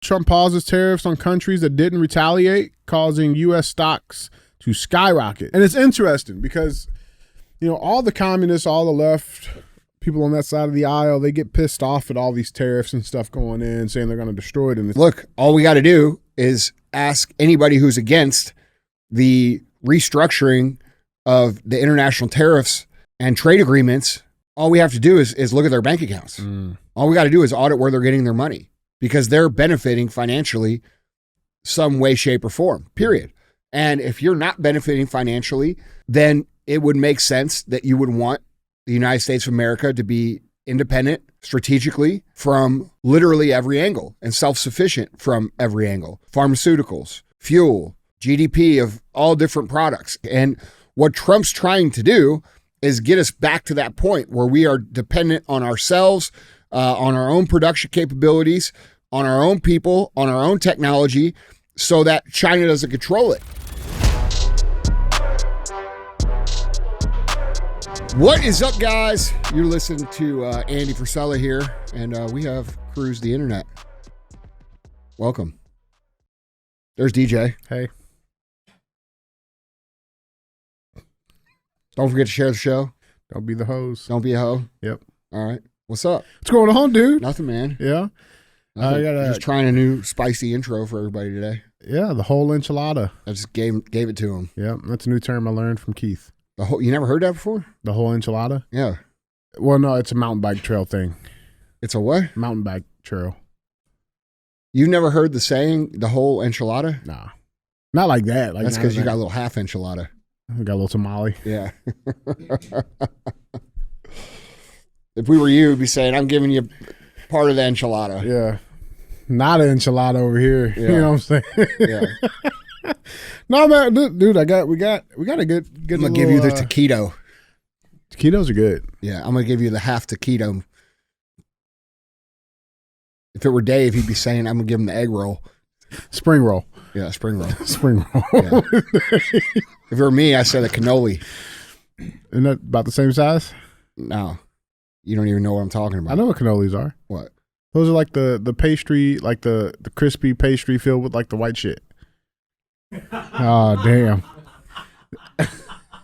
Trump pauses tariffs on countries that didn't retaliate, causing U.S. stocks to skyrocket. And it's interesting because, all the communists, all the left, people on that side of the aisle, they get pissed off at all these tariffs and stuff going in, saying they're going to destroy them. Look, all we got to do is ask anybody who's against the restructuring of the international tariffs and trade agreements. All we have to do is look at their bank accounts. All we got to do is audit where they're getting their money because they're benefiting financially some way, shape, or form, period. And if you're not benefiting financially, then it would make sense that you would want the United States of America to be independent strategically from literally every angle and self-sufficient from every angle. Pharmaceuticals, fuel, GDP of all different products. And what Trump's trying to do is get us back to that point where we are dependent on ourselves, on our own production capabilities, on our own people, on our own technology, so that China doesn't control it. What is up, guys? You're listening to Andy Frisella here, and we have cruised the internet. Welcome. There's DJ. Hey. Don't forget to share the show. Don't be the hose. Don't be a hoe. Yep. All right. What's up? What's going on, dude? Nothing, man. Yeah. Nothing. Just trying a new spicy intro for everybody today. Yeah, the whole enchilada. I just gave it to him. Yeah, that's a new term I learned from Keith. You never heard that before? The whole enchilada? Yeah. Well, no, it's a mountain bike trail thing. It's a what? Mountain bike trail. You've never heard the saying, the whole enchilada? Nah. Not like that. That's because you got a little half enchilada. I got a little tamale. Yeah. If we were you, we'd be saying, I'm giving you part of the enchilada. Yeah. Not an enchilada over here. Yeah. You know what I'm saying? Yeah. No, man, dude, we got a good I'm going to give you the taquito. Taquitos are good. Yeah, I'm going to give you the half taquito. If it were Dave, he'd be saying, I'm going to give him the egg roll. Spring roll. Yeah, spring roll. Spring roll. Yeah. If it were me, I said a cannoli. Isn't that about the same size? No. You don't even know what I'm talking about. I know what cannolis are. What? Those are like the pastry, like the crispy pastry filled with like the white shit. Oh, damn.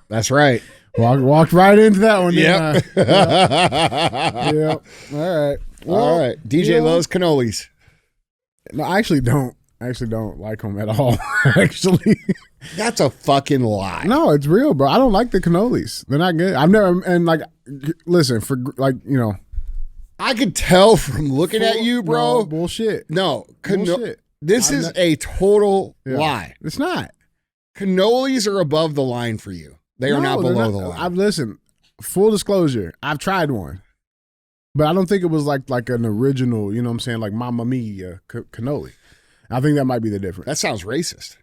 That's right. Walked right into that one. Yep. Yep. All right. Well, all right. DJ loves cannolis. No, I actually don't like them at all. Actually, that's a fucking lie. No, it's real, bro. I don't like the cannolis. They're not good. I've never, and like, listen, for like, I could tell from looking at you, bro. No, bullshit. No, bullshit. This is a total lie. It's not. Cannolis are above the line for you. They are not below the line. Listen, full disclosure, I've tried one. But I don't think it was like an original, you know what I'm saying, like Mamma Mia cannoli. I think that might be the difference. That sounds racist.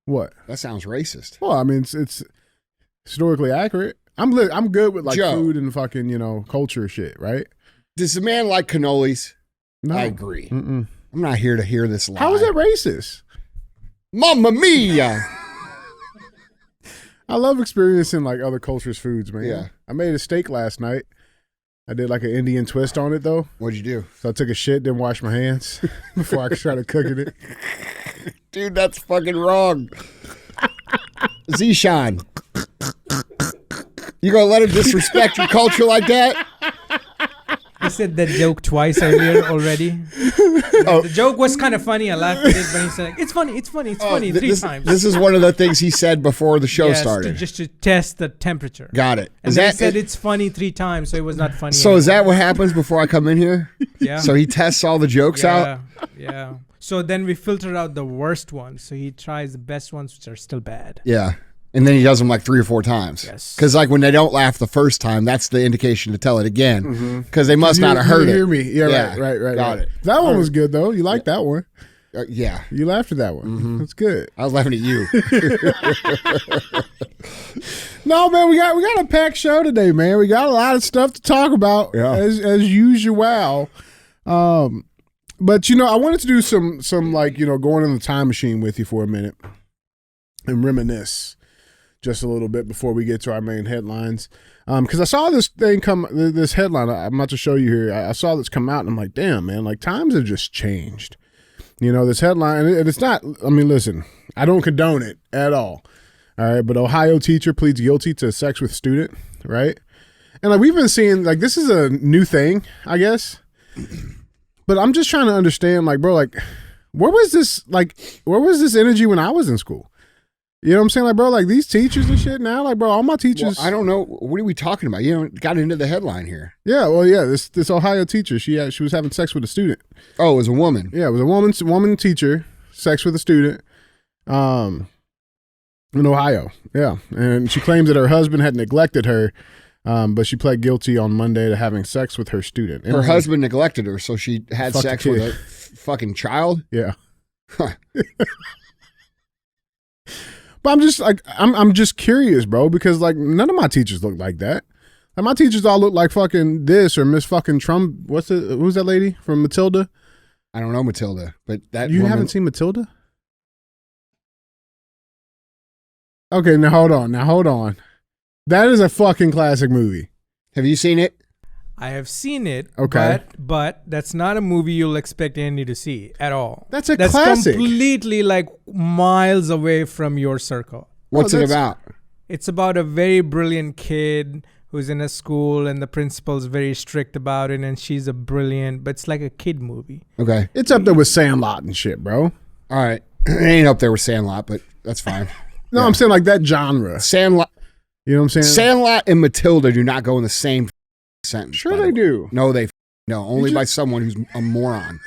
What? That sounds racist. Well, I mean, it's historically accurate. I'm good with like Joe, food and fucking, culture shit, right? Does a man like cannolis? No. I agree. I'm not here to hear this lie. How is that racist? Mamma Mia! I love experiencing like other cultures' foods, man. Yeah. I made a steak last night. I did like an Indian twist on it though. What'd you do? So I took a shit, didn't wash my hands before I started cooking it. Dude, that's fucking wrong. Zishan. You gonna let him disrespect your culture like that? I said that joke twice earlier already. The joke was kind of funny. I laughed at it, but he said, it's funny three times. This is one of the things he said before the show started. Just to test the temperature. Got it. And then he said it's funny 3 times, so it was not funny So anymore. Is that what happens before I come in here? Yeah. So he tests all the jokes out? Yeah. So then we filter out the worst ones. So he tries the best ones, which are still bad. Yeah. And then he does them like 3 or 4 times. Yes. Because like when they don't laugh the first time, that's the indication to tell it again. Because they must not have heard it. You hear me. Yeah, right. Got it. That one was good though. You liked that one. Yeah. You laughed at that one. That's good. I was laughing at you. No, man, we got a packed show today, man. We got a lot of stuff to talk about as usual. But I wanted to do some like, going in the time machine with you for a minute and reminisce just a little bit before we get to our main headlines. Because I saw this thing this headline, I'm about to show you here. I saw this come out and I'm like, damn, man, like times have just changed. this headline, and it's not, I mean, listen, I don't condone it at all. All right. But Ohio teacher pleads guilty to sex with student. Right. And like, we've been seeing, like, this is a new thing, I guess. But I'm just trying to understand, like, bro, like, where was this energy when I was in school? You know what I'm saying? Like, bro, like these teachers and shit now, like, bro, all my teachers. Well, I don't know. What are we talking about? You got into the headline here. Yeah, well, yeah, this Ohio teacher, she was having sex with a student. Oh, it was a woman. Yeah, it was a woman teacher, sex with a student, in Ohio. Yeah, and she claims that her husband had neglected her, but she pled guilty on Monday to having sex with her student. Her husband neglected her, so she had sex with a fucking child? Yeah. But I'm just like, I'm just curious, bro, because like none of my teachers look like that. Like my teachers all look like fucking this or Miss fucking Trump. Who's that lady from Matilda? I don't know Matilda, but that you haven't seen Matilda? Okay, now hold on. That is a fucking classic movie. Have you seen it? I have seen it. Okay, but that's not a movie you'll expect Andy to see at all. That's classic. Completely like miles away from your circle. What's it about? It's about a very brilliant kid who's in a school and the principal's very strict about it, and she's a brilliant, but it's like a kid movie. Okay, it's up there with Sandlot and shit, bro. All right, it ain't up there with Sandlot, but that's fine. No, yeah. I'm saying like that genre. Sandlot. You know what I'm saying? Sandlot and Matilda do not go in the same sentence. Sure they do. No, only by someone who's a moron.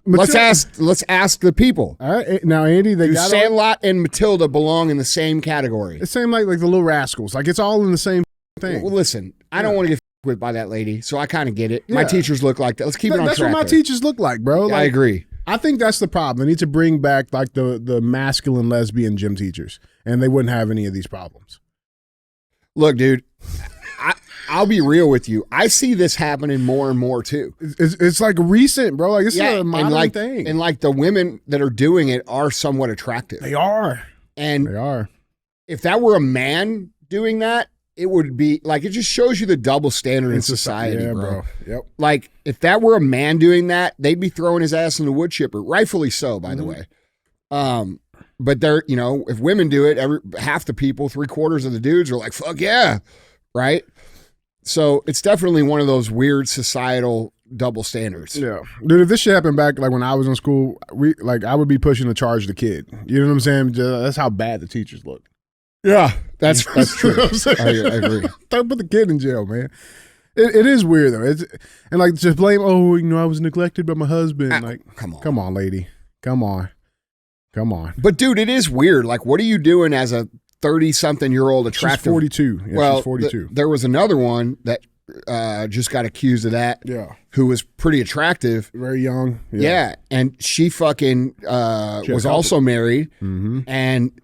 Let's ask the people. All right, now Andy, do Sandlot and Matilda belong in the same category? The same like the Little Rascals. Like it's all in the same thing. Well, listen, I don't want to get with by that lady, so I kind of get it. Yeah. My teachers look like that. Let's keep it on track. That's what my teachers look like, bro. Yeah, I agree. I think that's the problem. They need to bring back like the masculine lesbian gym teachers, and they wouldn't have any of these problems. Look, dude, I'll be real with you. I see this happening more and more too. It's like recent, bro. Like it's a modern thing. And like the women that are doing it are somewhat attractive. They are. And they are. If that were a man doing that, it would be like, it just shows you the double standard in society, bro. Yep. Like if that were a man doing that, they'd be throwing his ass in the wood chipper. Rightfully so, by the way. But they're, if women do it, half the people, 3/4 of the dudes are like, fuck yeah. Right. So it's definitely one of those weird societal double standards. Yeah. Dude, if this shit happened back like when I was in school, I would be pushing to charge the kid. You know what I'm saying? That's how bad the teachers look. Yeah. That's true. I agree. Don't put the kid in jail, man. It is weird though. And like just blame, I was neglected by my husband. Like, come on, lady. Come on. But dude, it is weird. Like, what are you doing as a 30-something-year-old attractive? She's 42. Yeah, well, she's 42. There was another one that just got accused of that. Yeah. Who was pretty attractive. Very young. Yeah. And she fucking was also married. Mm-hmm. And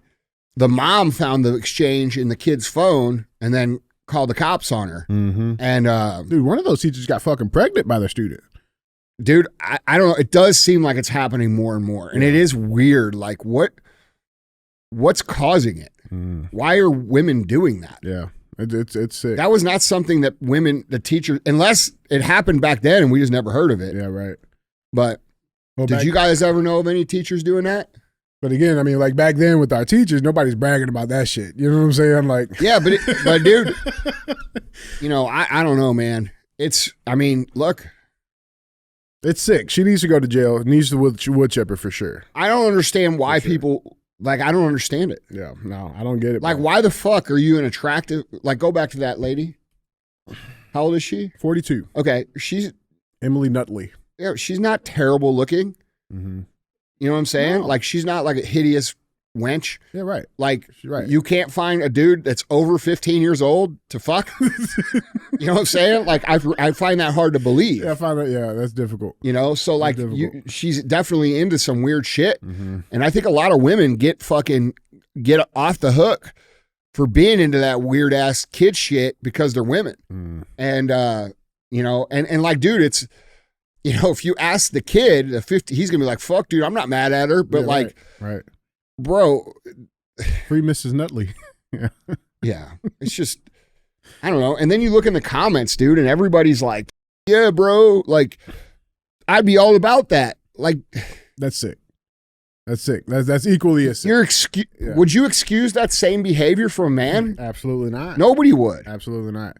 the mom found the exchange in the kid's phone and then called the cops on her. Mm-hmm. And dude, one of those teachers got fucking pregnant by their student. Dude, I don't know. It does seem like it's happening more and more. And it is weird. Like, what's causing it? Mm. Why are women doing that? Yeah, it's sick. That was not something that the teachers, unless it happened back then and we just never heard of it. Yeah, right. But did you guys ever know of any teachers doing that? But again, I mean, like back then with our teachers, nobody's bragging about that shit. You know what I'm saying? Like, yeah, but dude, I don't know, man. Look. It's sick. She needs to go to jail. Needs the wood chipper for sure. I don't understand why people, like, I don't understand it. Yeah, no, I don't get it. Like, bro. Why the fuck are you an attractive, like, go back to that lady. How old is she? 42. Okay, she's Emily Nutley. Yeah, she's not terrible looking. Mm-hmm. You know what I'm saying? No. Like, she's not like a hideous wench. Yeah, right. Like, right. You can't find a dude that's over 15 years old to fuck. You know what I'm saying? Like, I find that hard to believe. Yeah, I find that. Yeah, that's difficult. So like, she's definitely into some weird shit, mm-hmm. and I think a lot of women get off the hook for being into that weird ass kid shit because they're women, and and like, dude, it's. If you ask the kid, he's gonna be like, "Fuck, dude, I'm not mad at her," but yeah, right. Bro, free Mrs. Nutley. Yeah, yeah, it's just, I don't know. And then you look in the comments, dude, and everybody's like, "Yeah, bro, like, I'd be all about that. Like, that's sick. That's sick. That's equally as sick. Would you excuse that same behavior from a man? Absolutely not. Nobody would. Absolutely not.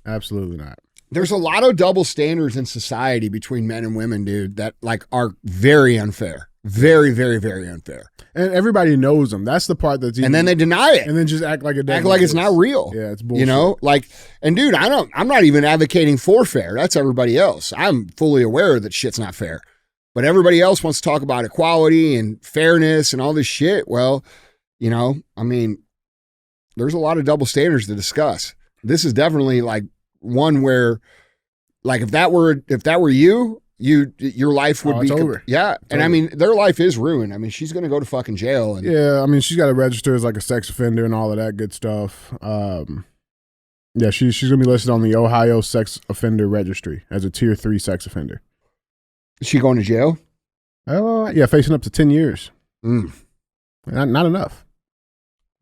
Absolutely not. There's a lot of double standards in society between men and women, dude, that like are very unfair. Very, very, very unfair. And everybody knows them. That's the part that's and then they deny it. And then just act like it doesn't act like it's not real. Yeah, it's bullshit. You know, like, and dude, I'm not even advocating for fair. That's everybody else. I'm fully aware that shit's not fair. But everybody else wants to talk about equality and fairness and all this shit. Well, you know, I mean, there's a lot of double standards to discuss. This is definitely like one where, like, if that were you, your life would be over. Yeah, it's and over. I mean, their life is ruined. I mean, she's gonna go to fucking jail. And yeah, I mean, she's got to register as like a sex offender and all of that good stuff. Yeah, she's gonna be listed on the Ohio Sex Offender Registry as a Tier 3 sex offender. Is she going to jail? Yeah, facing up to 10 years. Mm. Not enough.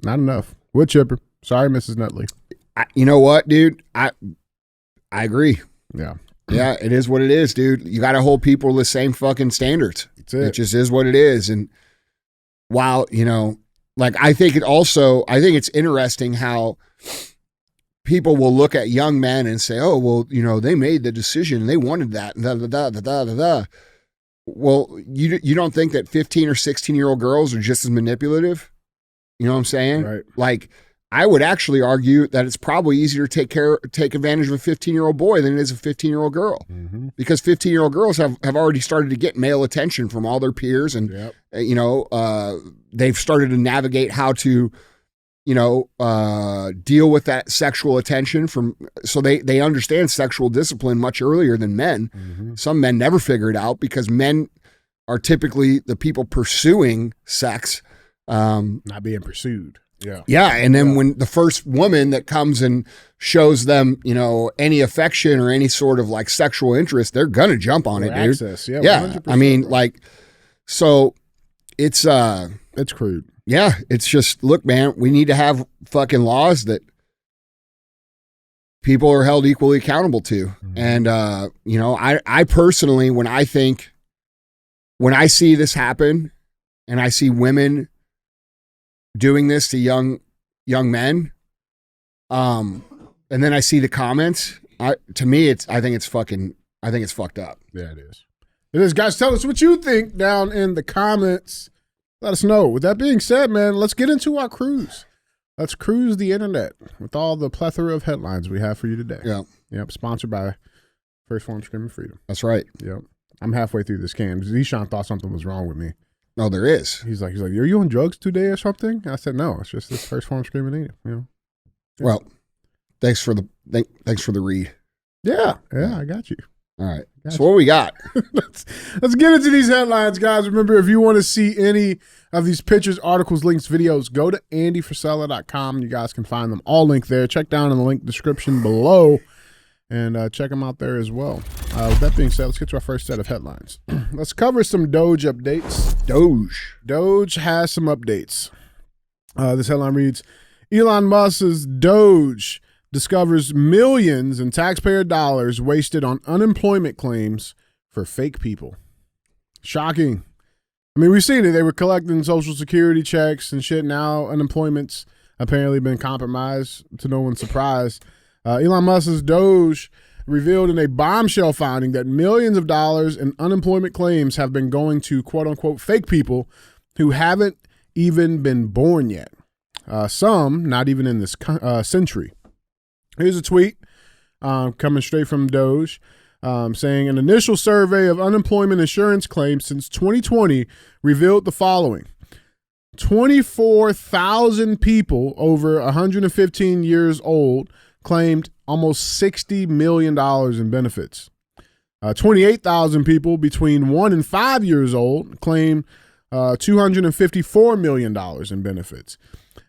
Not enough. Wood chipper. Sorry, Mrs. Nutley. You know what, dude? I agree. Yeah. Yeah, it is what it is, dude. You got to hold people to the same fucking standards. That's it. It just is what it is. And while, you know, like, I think it's interesting how people will look at young men and say, oh, well, you know, they made the decision and they wanted that. Well, you don't think that 15 or 16-year-old girls are just as manipulative? You know what I'm saying? Right. Like, I would actually argue that it's probably easier to take advantage of a 15-year-old boy than it is a 15-year-old girl. Mm-hmm. Because 15-year-old girls have already started to get male attention from all their peers. And, you know, they've started to navigate how to, you know, deal with that sexual attention so they understand sexual discipline much earlier than men. Mm-hmm. Some men never figure it out because men are typically the people pursuing sex. Not being pursued. Yeah. Yeah. And then when the first woman that comes and shows them, you know, any affection or any sort of like sexual interest, they're going to jump on it, dude. Access. Yeah. Yeah. I mean, like, so it's crude. Yeah, it's just, look, man, we need to have fucking laws that people are held equally accountable to. Mm-hmm. And, you know, I personally, when I see this happen and I see women doing this to young men, and then I see the comments, I think it's fucked up. Yeah, it is. It is. Guys, tell us what you think down in the comments. Let us know. With that being said, man, let's get into our cruise. Let's cruise the internet with all the plethora of headlines we have for you today. Yeah. Yep. Sponsored by First Form Screaming Freedom. That's right. Yep. I'm halfway through this can. Zishan thought something was wrong with me. No, there is. He's like, are you on drugs today or something? I said, no, it's just this First Form Screaming Freedom. You know. Yeah. Well, thanks for the read. Yeah. Yeah, I got you. All right. So what we got? let's get into these headlines, guys. Remember, if you want to see any of these pictures, articles, links, videos, go to andyfrisella.com. You guys can find them all linked there. Check down in the link description below and check them out there as well. With that being said, let's get to our first set of headlines. Let's cover some DOGE updates. DOGE has some updates. This headline reads, Elon Musk's DOGE discovers millions in taxpayer dollars wasted on unemployment claims for fake people. Shocking. I mean, we've seen it. They were collecting Social Security checks and shit. Now unemployment's apparently been compromised, to no one's surprise. Elon Musk's DOGE revealed in a bombshell finding that millions of dollars in unemployment claims have been going to quote-unquote fake people who haven't even been born yet. Some not even in this century. Here's a tweet coming straight from DOGE saying an initial survey of unemployment insurance claims since 2020 revealed the following. 24,000 people over 115 years old claimed almost $60 million in benefits. 28,000 people between 1 and 5 years old claimed $254 million in benefits.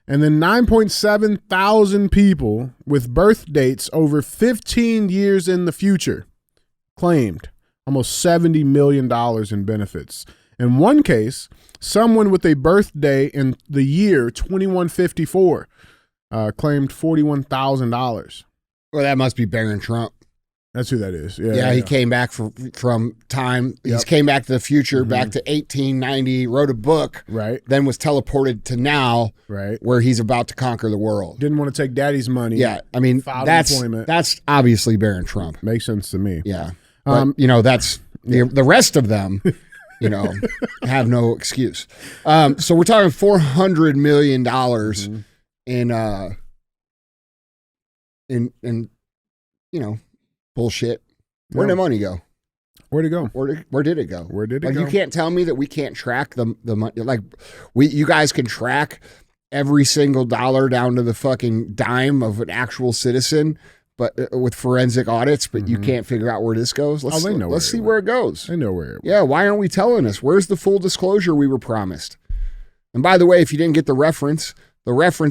And then 9.7 thousand people with birth dates over 15 years in the future claimed almost $70 million in benefits. In one case, someone with a birthday in the year 2154 claimed $41,000. Well, that must be Barron Trump. That's who that is. Yeah, he came back from time. He's came back to the future, back to 1890, wrote a book, right? Then was teleported to now, right, where he's about to conquer the world. Didn't want to take daddy's money. Yeah, I mean, that's obviously Baron Trump. Makes sense to me. Yeah. But, that's the rest of them, have no excuse. So we're talking $400 million in bullshit. Where'd the money go? Where'd it go? Where did it go? Where did it go? You can't tell me that we can't track the money. Like you guys can track every single dollar down to the fucking dime of an actual citizen, but with forensic audits, but you can't figure out where this goes. Let's see where it goes. They know where it went. Yeah, why aren't we telling us? Where's the full disclosure we were promised? And by the way, if you didn't get the reference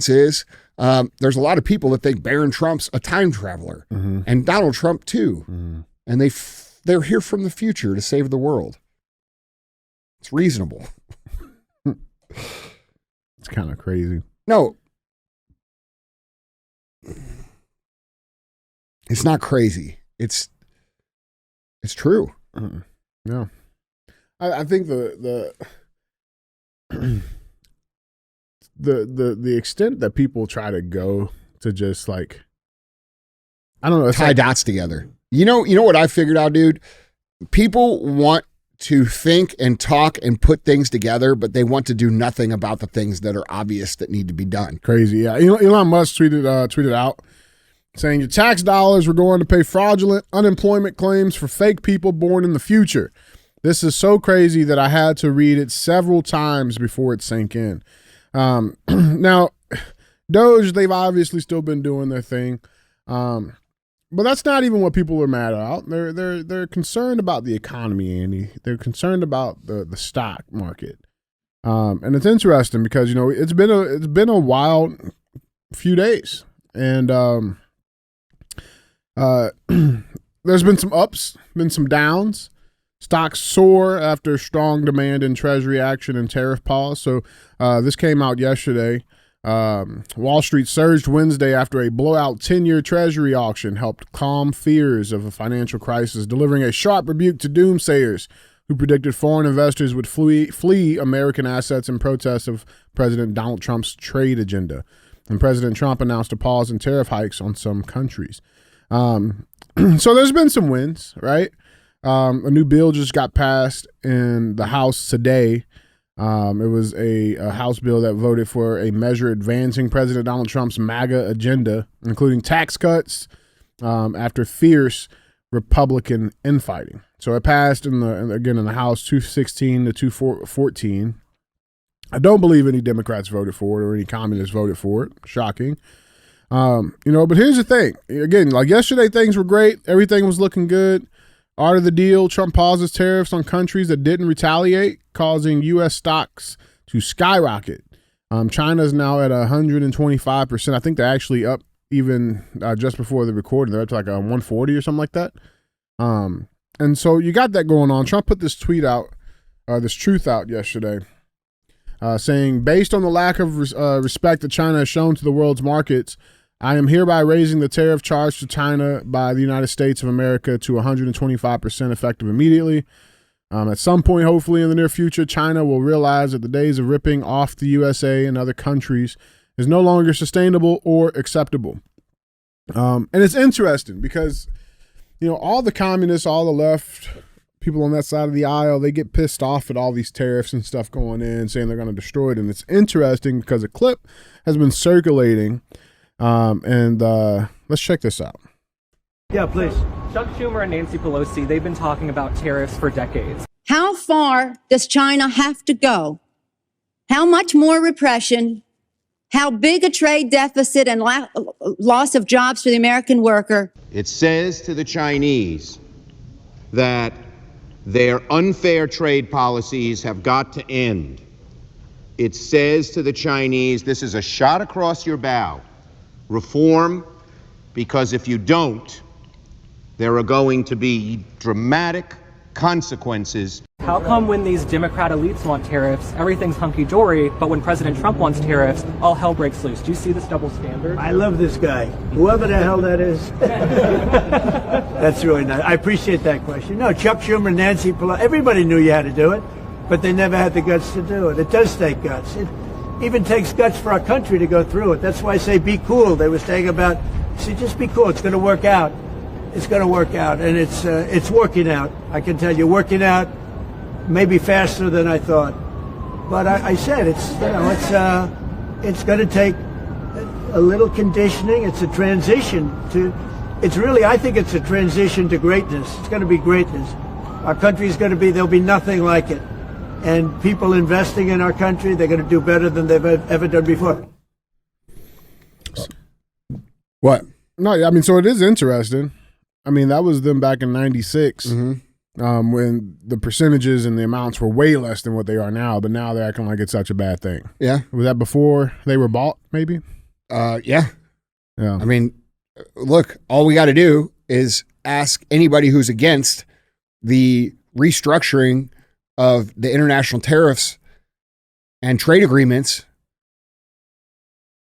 is there's a lot of people that think Baron Trump's a time traveler, and Donald Trump too, and they're here from the future to save the world. It's reasonable. It's kind of crazy. No. It's not crazy. It's true. No, I think the extent that people try to go to just like, I don't know, tie dots together. You know what I figured out, dude? People want to think and talk and put things together, but they want to do nothing about the things that are obvious that need to be done. Crazy, yeah. Elon Musk tweeted out saying your tax dollars were going to pay fraudulent unemployment claims for fake people born in the future. This is so crazy that I had to read it several times before it sank in. Now, DOGE, they've obviously still been doing their thing. But that's not even what people are mad about. They're concerned about the economy, Andy. They're concerned about the stock market. And it's interesting because, it's been a wild few days. And there's been some ups, been some downs. Stocks soar after strong demand in Treasury action and tariff pause. So this came out yesterday. Wall Street surged Wednesday after a blowout 10-year Treasury auction helped calm fears of a financial crisis, delivering a sharp rebuke to doomsayers who predicted foreign investors would flee American assets in protest of President Donald Trump's trade agenda. And President Trump announced a pause in tariff hikes on some countries. So there's been some wins, right? A new bill just got passed in the House today. It was a House bill that voted for a measure advancing President Donald Trump's MAGA agenda, including tax cuts, after fierce Republican infighting. So it passed in the House 216 to 214. I don't believe any Democrats voted for it or any communists voted for it. Shocking. But here's the thing. Again, like yesterday, things were great. Everything was looking good. Art of the deal, Trump pauses tariffs on countries that didn't retaliate, causing U.S. stocks to skyrocket. China's now at 125%. I think they're actually up even just before the recording. They're up to like 140 or something like that. And so you got that going on. Trump put this truth out yesterday, saying, based on the lack of respect that China has shown to the world's markets, I am hereby raising the tariff charge to China by the United States of America to 125% effective immediately. At some point, hopefully in the near future, China will realize that the days of ripping off the USA and other countries is no longer sustainable or acceptable. And it's interesting because, all the communists, all the left people on that side of the aisle, they get pissed off at all these tariffs and stuff going in, saying they're going to destroy it. And it's interesting because a clip has been circulating. And let's check this out. Yeah, please. Chuck Schumer and Nancy Pelosi, they've been talking about tariffs for decades. How far does China have to go? How much more repression? How big a trade deficit and loss of jobs for the American worker? It says to the Chinese that their unfair trade policies have got to end. It says to the Chinese, this is a shot across your bow. Reform, because if you don't, there are going to be dramatic consequences. How come when these Democrat elites want tariffs, everything's hunky-dory, but when President Trump wants tariffs, all hell breaks loose? Do you see this double standard? I love this guy. Whoever the hell that is. That's really nice. I appreciate that question. No, Chuck Schumer, Nancy Pelosi, everybody knew you had to do it, but they never had the guts to do it. It does take guts. It even takes guts for our country to go through it. That's why I say be cool. They were saying about, see, just be cool. It's going to work out. It's going to work out, and it's working out. I can tell you, working out maybe faster than I thought. But I said it's going to take a little conditioning. It's a transition to. It's really, I think it's a transition to greatness. It's going to be greatness. Our country is going to be. There'll be nothing like it, and people investing in our country, they're going to do better than they've ever done before. What? No, I mean, so it is interesting. I mean, that was them back in '96 when the percentages and the amounts were way less than what they are now, but now they're acting like it's such a bad thing. Yeah. Was that before they were bought, maybe? Yeah. Yeah. I mean, look, all we got to do is ask anybody who's against the restructuring of the international tariffs and trade agreements.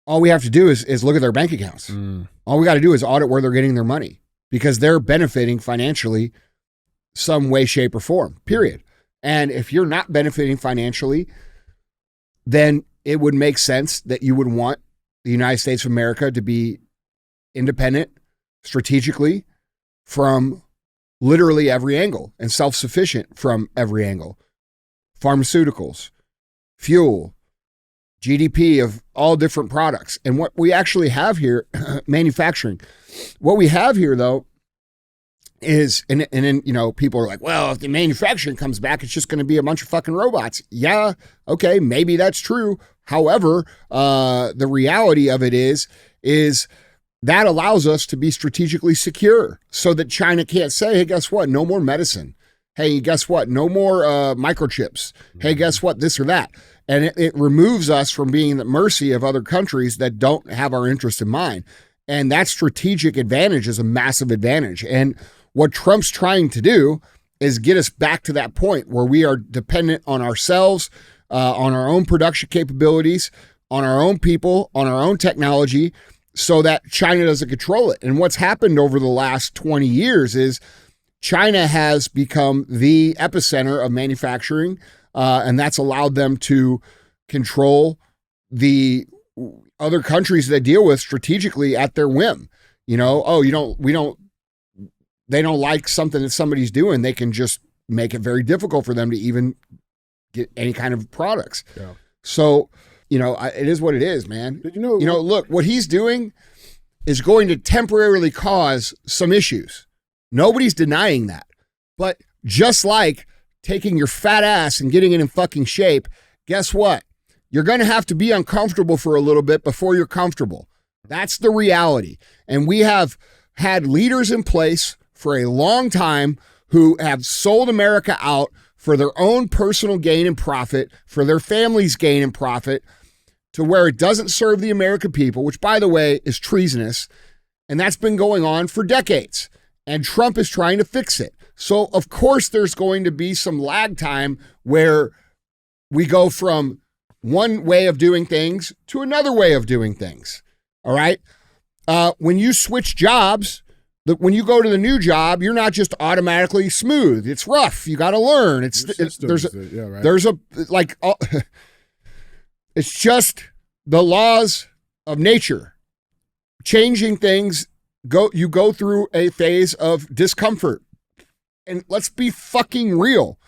All we have to do is look at their bank accounts. All we got to do is audit where they're getting their money, because they're benefiting financially some way, shape, or form, period. And if you're not benefiting financially, then it would make sense that you would want the United States of America to be independent strategically from literally every angle and self-sufficient from every angle. Pharmaceuticals, fuel, GDP of all different products. And what we actually have here, manufacturing, what we have here though is, and then, you know, people are like, well, if the manufacturing comes back, it's just going to be a bunch of fucking robots. Yeah. Okay. Maybe that's true. However, the reality of it is that allows us to be strategically secure so that China can't say, hey, guess what? No more medicine. Hey, guess what? No more microchips. Hey, guess what? This or that. And it removes us from being at the mercy of other countries that don't have our interest in mind. And that strategic advantage is a massive advantage. And what Trump's trying to do is get us back to that point where we are dependent on ourselves, on our own production capabilities, on our own people, on our own technology, so that China doesn't control it. And what's happened over the last 20 years is China has become the epicenter of manufacturing, and that's allowed them to control the other countries they deal with strategically at their whim. You know, they don't like something that somebody's doing, they can just make it very difficult for them to even get any kind of products. Yeah. So, you know, it is what it is, man. You know, look, what he's doing is going to temporarily cause some issues. Nobody's denying that. But just like taking your fat ass and getting it in fucking shape, guess what? You're going to have to be uncomfortable for a little bit before you're comfortable. That's the reality. And we have had leaders in place for a long time who have sold America out for their own personal gain and profit, for their family's gain and profit, to where it doesn't serve the American people, which, by the way, is treasonous. And that's been going on for decades. And Trump is trying to fix it. So, of course, there's going to be some lag time where we go from one way of doing things to another way of doing things. All right? When you switch jobs, when you go to the new job, you're not just automatically smooth. It's rough. You got to learn. It's just the laws of nature. Changing things, you go through a phase of discomfort. And let's be fucking real.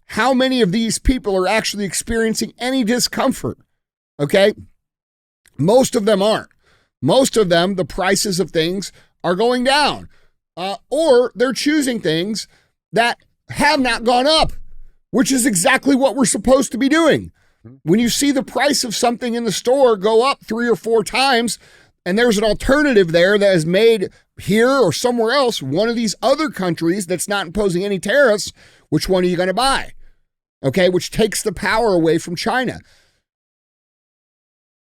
How many of these people are actually experiencing any discomfort? Okay? Most of them aren't. Most of them, the prices of things are going down. Or they're choosing things that have not gone up, which is exactly what we're supposed to be doing. When you see the price of something in the store go up 3 or 4 times, and there's an alternative there that is made here or somewhere else, one of these other countries that's not imposing any tariffs, which one are you going to buy? Okay, which takes the power away from China.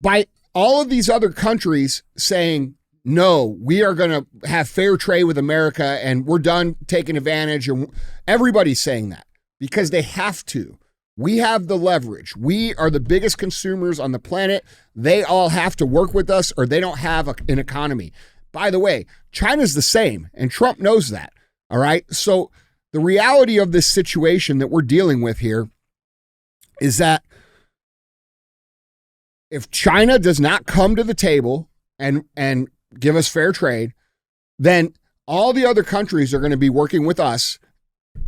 By all of these other countries saying, no, we are going to have fair trade with America and we're done taking advantage, and everybody's saying that. because they have to. We have the leverage. We are the biggest consumers on the planet. They all have to work with us or they don't have an economy. By the way, China's the same, and Trump knows that. All right. So the reality of this situation that we're dealing with here is that if China does not come to the table and give us fair trade, then all the other countries are going to be working with us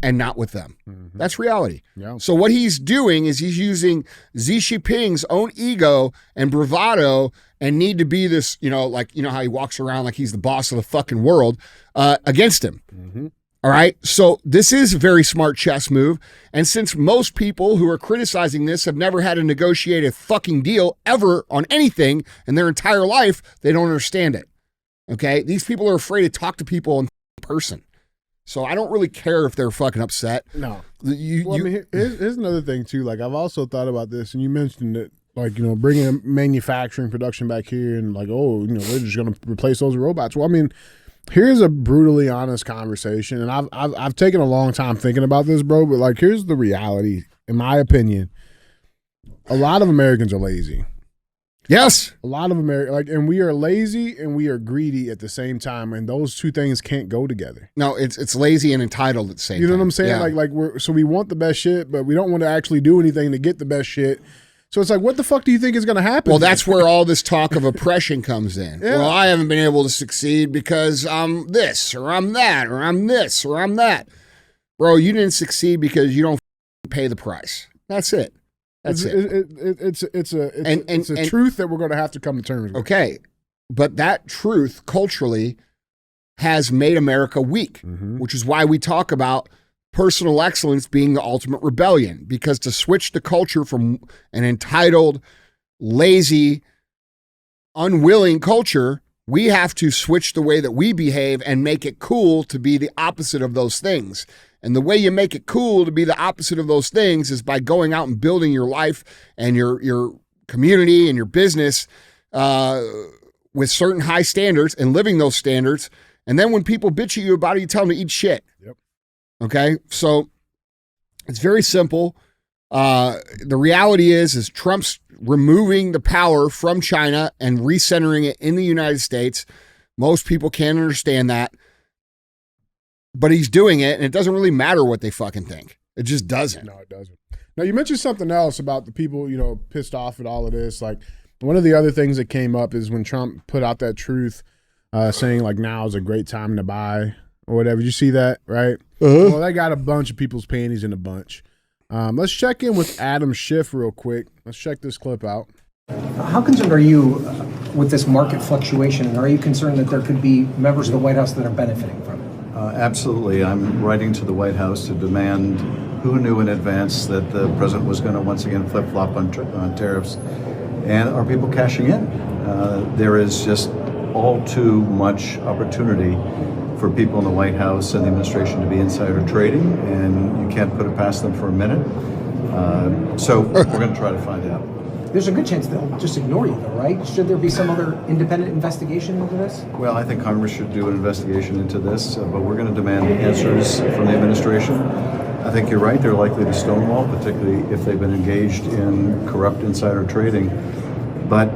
and not with them. Mm-hmm. That's reality. Yeah. So what he's doing is he's using Xi Jinping's own ego and bravado and need to be this, how he walks around like he's the boss of the fucking world against him. Mm-hmm. All right. So this is a very smart chess move. And since most people who are criticizing this have never had to negotiate a fucking deal ever on anything in their entire life, they don't understand it. Okay. These people are afraid to talk to people in person. So I don't really care if they're fucking upset. No. Here's another thing too. Like I've also thought about this, and you mentioned it, like, bringing manufacturing production back here and like, they're just going to replace those robots. Well, I mean, here's a brutally honest conversation, and I've taken a long time thinking about this, bro. But like, here's the reality, in my opinion. A lot of Americans are lazy. Yes, a lot of Americans, and we are lazy and we are greedy at the same time, and those two things can't go together. No, it's lazy and entitled at the same time. You know what I'm saying? Yeah. So we want the best shit, but we don't want to actually do anything to get the best shit. So it's like, what the fuck do you think is going to happen? Well, that's where all this talk of oppression comes in. Yeah. Well, I haven't been able to succeed because I'm this, or I'm that, or I'm this, or I'm that. Bro, you didn't succeed because you don't pay the price. That's it. That's it. It's a truth that we're going to have to come to terms with. Okay, but that truth culturally has made America weak, which is why we talk about personal excellence being the ultimate rebellion, because to switch the culture from an entitled, lazy, unwilling culture, we have to switch the way that we behave and make it cool to be the opposite of those things. And the way you make it cool to be the opposite of those things is by going out and building your life and your community and your business with certain high standards and living those standards. And then when people bitch at you about it, you tell them to eat shit. Yep. Okay, so it's very simple. The reality is Trump's removing the power from China and recentering it in the United States. Most people can't understand that, but he's doing it, and it doesn't really matter what they fucking think. It just doesn't. No, it doesn't. Now, you mentioned something else about the people, pissed off at all of this. Like, one of the other things that came up is when Trump put out that truth saying, like, now is a great time to buy or whatever. Did you see that, right? Well, that got a bunch of people's panties in a bunch. Let's check in with Adam Schiff real quick. Let's check this clip out. How concerned are you with this market fluctuation? And are you concerned that there could be members of the White House that are benefiting from it? Absolutely. I'm writing to the White House to demand who knew in advance that the president was going to once again flip-flop on tariffs. And are people cashing in? There is just all too much opportunity for people in the White House and the administration to be insider trading, and you can't put it past them for a minute. So we're going to try to find out. There's a good chance they'll just ignore you, though, right? Should there be some other independent investigation into this? Well, I think Congress should do an investigation into this, but we're going to demand answers from the administration. I think you're right. They're likely to stonewall, particularly if they've been engaged in corrupt insider trading. But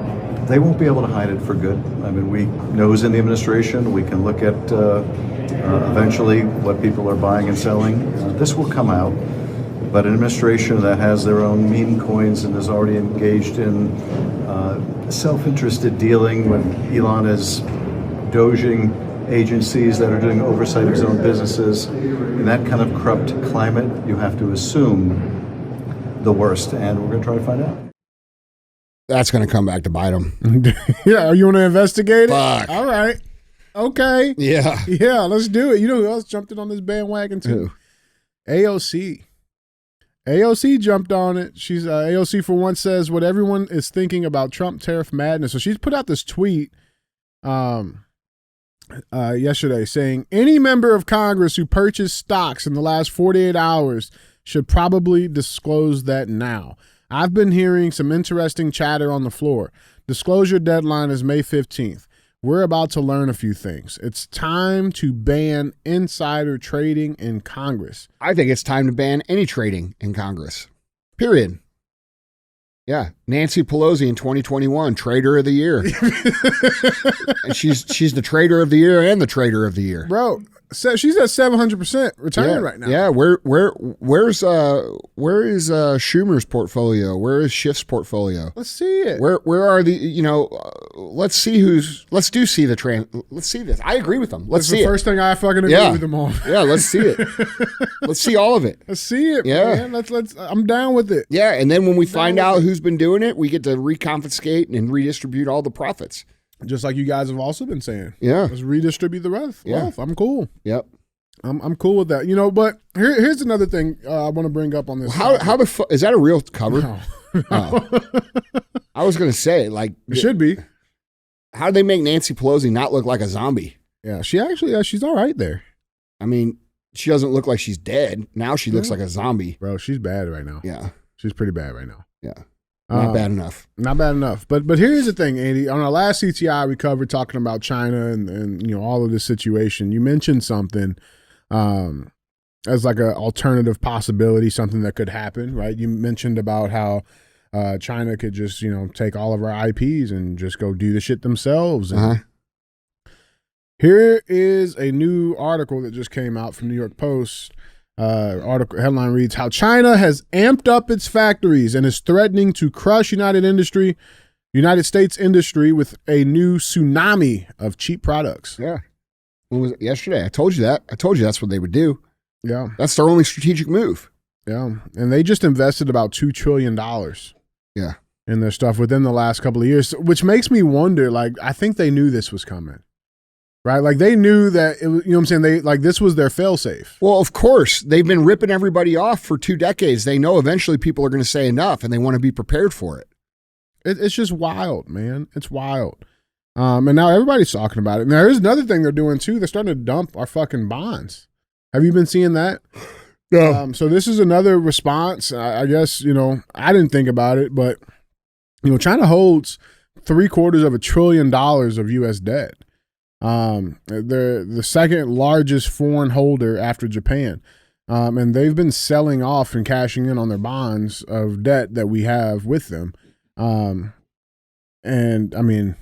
they won't be able to hide it for good. I mean, we know who's in the administration. We can look at eventually what people are buying and selling. This will come out. But an administration that has their own meme coins and is already engaged in self-interested dealing when Elon is doging agencies that are doing oversight of his own businesses, in that kind of corrupt climate, you have to assume the worst, and we're going to try to find out. That's going to come back to bite him. Yeah, you want to investigate it? Fuck. All right. Okay. Yeah. Yeah, let's do it. You know who else jumped in on this bandwagon too? Who? AOC. AOC jumped on it. She's AOC for once says what everyone is thinking about Trump tariff madness. So she's put out this tweet yesterday saying any member of Congress who purchased stocks in the last 48 hours should probably disclose that now. I've been hearing some interesting chatter on the floor. Disclosure deadline is May 15th. we're about to learn a few things. It's time to ban insider trading in Congress. I think it's time to ban any trading in Congress. Period. Yeah, Nancy Pelosi in 2021, Trader of the Year. And she's the Trader of the Year and the Trader of the Year. Bro, so she's at 700% return right now. Yeah, where's Schumer's portfolio? Where is Schiff's portfolio? Let's see it. Where are the let's see the trend. Let's see this. I agree with them. Let's see the first thing I fucking agree with them on. Yeah, let's see it. Let's see all of it. Let's see it, man. Let's I'm down with it. Yeah, and then when we find out who's been doing it, we get to reconfiscate and redistribute all the profits. Just like you guys have also been saying. Yeah. Let's redistribute the wealth. Yeah. I'm cool. Yep. I'm cool with that. But here's another thing I want to bring up on this. How the fuck is that a real cover? No. Oh. I was gonna say, like, it should be. How do they make Nancy Pelosi not look like a zombie? Yeah, she's all right there. I mean, she doesn't look like she's dead. Now she looks like a zombie. Bro, she's bad right now. Yeah. She's pretty bad right now. Yeah. Not bad enough. Not bad enough. But here's the thing, Andy. On our last CTI, we covered talking about China and all of this situation. You mentioned something as like an alternative possibility, something that could happen, right? You mentioned about how China could just, take all of our IPs and just go do the shit themselves. And here is a new article that just came out from New York Post. Article headline reads, how China has amped up its factories and is threatening to crush United States industry with a new tsunami of cheap products. Yeah. When was it? Yesterday. I told you that. I told you that's what they would do. Yeah. That's their only strategic move. Yeah. And they just invested about $2 trillion. Yeah. In their stuff within the last couple of years, which makes me wonder, I think they knew this was coming. Right? Like they knew that, it was, what I'm saying? This was their failsafe. Well, of course. They've been ripping everybody off for 2 decades. They know eventually people are going to say enough and they want to be prepared for it. It's just wild, man. It's wild. And now everybody's talking about it. Now, here's another thing they're doing too. They're starting to dump our fucking bonds. Have you been seeing that? No. So this is another response. I guess, I didn't think about it, but, China holds $750 billion of U.S. debt. They're the second largest foreign holder after Japan. And they've been selling off and cashing in on their bonds of debt that we have with them. And I mean,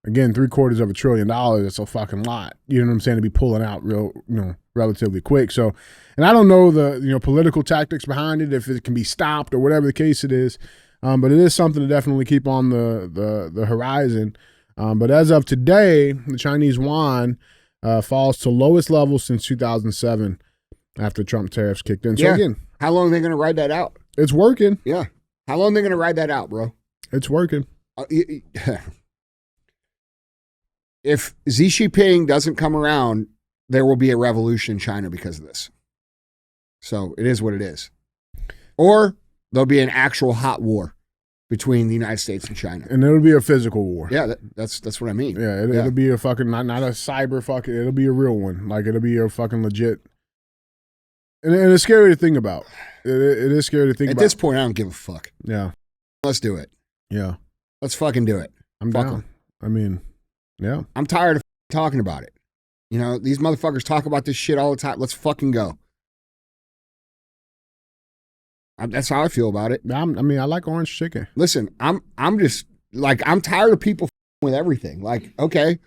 again, $750 billion, that's a fucking lot. You know what I'm saying? To be pulling out relatively quick. So, and I don't know the, political tactics behind it, if it can be stopped or whatever the case it is. But it is something to definitely keep on the horizon. But as of today, the Chinese yuan falls to lowest level since 2007 after Trump tariffs kicked in. So again, how long are they going to ride that out? It's working. Yeah. How long are they going to ride that out, bro? It's working. If Xi Jinping doesn't come around, there will be a revolution in China because of this. So it is what it is. Or there'll be an actual hot war between the United States and China. And it'll be a physical war. Yeah, that's what I mean. Yeah, it'll be a fucking, not a cyber fucking, it'll be a real one. Like, it'll be a fucking legit. And it's scary to think about. It is scary to think about. At this point, I don't give a fuck. Yeah. Let's do it. Yeah. Let's fucking do it. I'm Fuck down. 'em. I mean, yeah. I'm tired of talking about it. These motherfuckers talk about this shit all the time. Let's fucking go. That's how I feel about it. I like orange chicken. Listen, I'm just like, I'm tired of people with everything. Like, okay,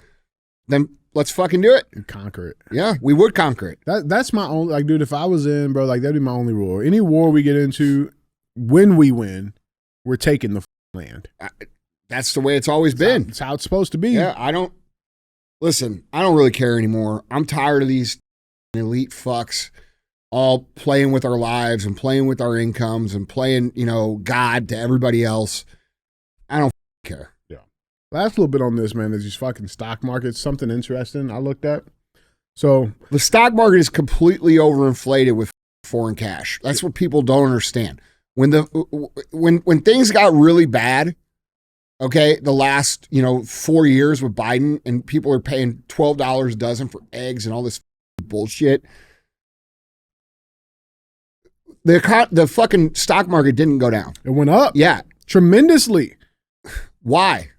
then let's fucking do it. And conquer it. Yeah, we would conquer it. That's my only, like, dude, if I was in, bro, like, that'd be my only rule. Any war we get into, when we win, we're taking the land. That's the way it's always been. It's how it's supposed to be. Yeah, I don't really care anymore. I'm tired of these elite fucks all playing with our lives and playing with our incomes and playing, God to everybody else. I don't care. Yeah. Last little bit on this, man, is these fucking stock markets. Something interesting I looked at. So the stock market is completely overinflated with foreign cash. That's what people don't understand. When things got really bad, okay, the last, 4 years with Biden and people are paying $12 a dozen for eggs and all this bullshit. The fucking stock market didn't go down. It went up. Yeah. Tremendously. Why?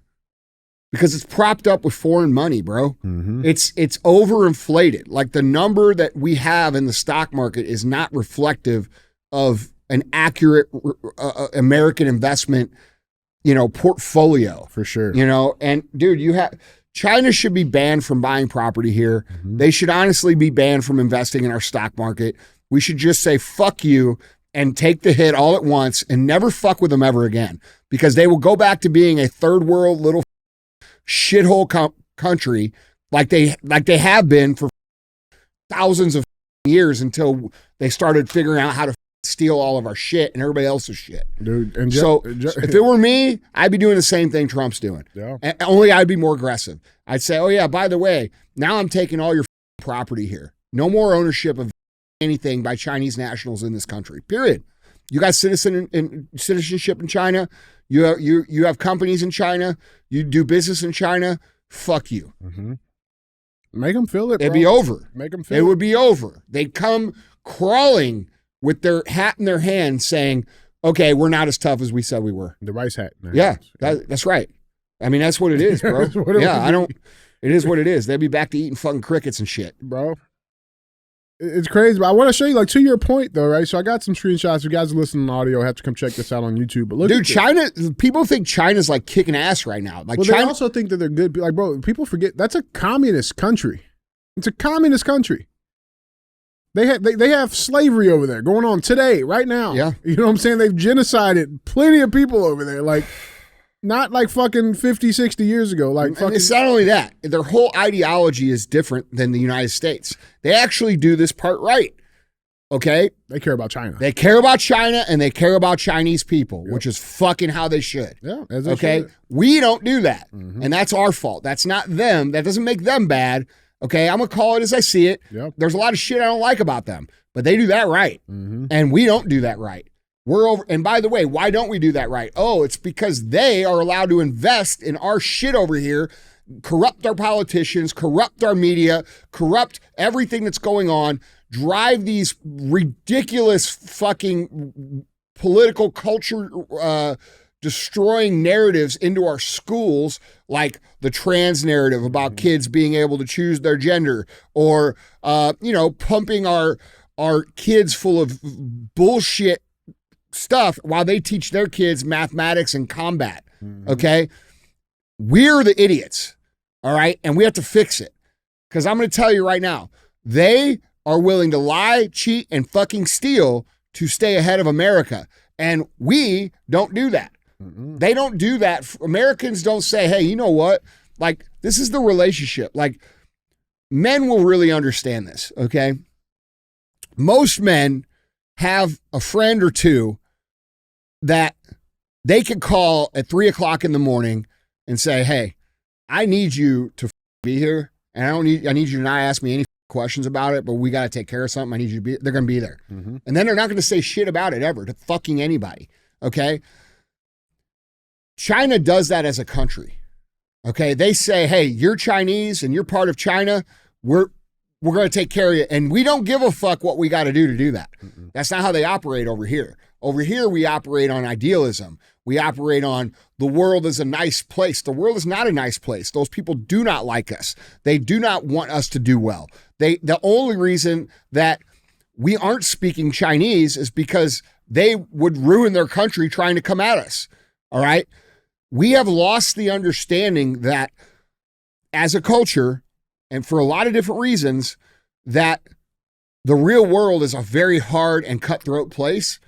because it's propped up with foreign money, bro. Mm-hmm. It's overinflated. Like the number that we have in the stock market is not reflective of an accurate American investment, portfolio. For sure. And dude, China should be banned from buying property here. Mm-hmm. They should honestly be banned from investing in our stock market. We should just say, fuck you, and take the hit all at once and never fuck with them ever again, because they will go back to being a third world little shithole country like they have been for thousands of years until they started figuring out how to steal all of our shit and everybody else's shit. Dude, and if it were me, I'd be doing the same thing Trump's doing. Yeah. Only I'd be more aggressive. I'd say, oh yeah, by the way, now I'm taking all your property here. No more ownership of anything by Chinese nationals in this country. Period. You got citizenship in China. You have companies in China. You do business in China. Fuck you. Mm-hmm. Make them feel it, bro. It'd be over. Make them feel it. It would be over. They'd come crawling with their hat in their hand saying, okay, we're not as tough as we said we were. The rice hat. Yeah, that's right. I mean, that's what it is, bro. It is what it is. They'd be back to eating fucking crickets and shit. Bro. It's crazy, but I want to show you, like, to your point, though, right? So I got some screenshots. If you guys are listening on audio, have to come check this out on YouTube. But look, dude, China. People think China's like kicking ass right now. Like, well, China they also think that they're good. Like, bro, people forget that's a communist country. It's a communist country. They have slavery over there going on today, right now. Yeah, you know what I'm saying? They've genocided plenty of people over there. Like, not like fucking 50, 60 years ago. Like, fucking. It's not only that. Their whole ideology is different than the United States. They actually do this part right. Okay? They care about China. They care about China, and they care about Chinese people, which is fucking how they should. Yeah, as they okay? should. We don't do that. Mm-hmm. And that's our fault. That's not them. That doesn't make them bad. Okay? I'm going to call it as I see it. Yep. There's a lot of shit I don't like about them, but they do that right. Mm-hmm. And we don't do that right. We're over. And by the way, why don't we do that right? Oh, it's because they are allowed to invest in our shit over here, corrupt our politicians, corrupt our media, corrupt everything that's going on, drive these ridiculous fucking political culture destroying narratives into our schools, like the trans narrative about kids being able to choose their gender, or pumping our kids full of bullshit stuff while they teach their kids mathematics and combat. Okay? We're the idiots. All right? And we have to fix it. Because I'm going to tell you right now, they are willing to lie, cheat, and fucking steal to stay ahead of America. And we don't do that. They don't do that. Americans don't say, hey, you know what? Like, this is the relationship. Like, men will really understand this, okay? Most men have a friend or two that they can call at 3:00 in the morning and say, hey, I need you to be here, and I need you to not ask me any questions about it, but we got to take care of something. I need you to be, they're going to be there. Mm-hmm. And then they're not going to say shit about it ever to fucking anybody. Okay. China does that as a country. Okay. They say, hey, you're Chinese and you're part of China. We're going to take care of you. And we don't give a fuck what we got to do that. Mm-mm. That's not how they operate over here. Over here, we operate on idealism. We operate on the world is a nice place. The world is not a nice place. Those people do not like us. They do not want us to do well. The only reason that we aren't speaking Chinese is because they would ruin their country trying to come at us. All right? We have lost the understanding that as a culture, and for a lot of different reasons, that the real world is a very hard and cutthroat place.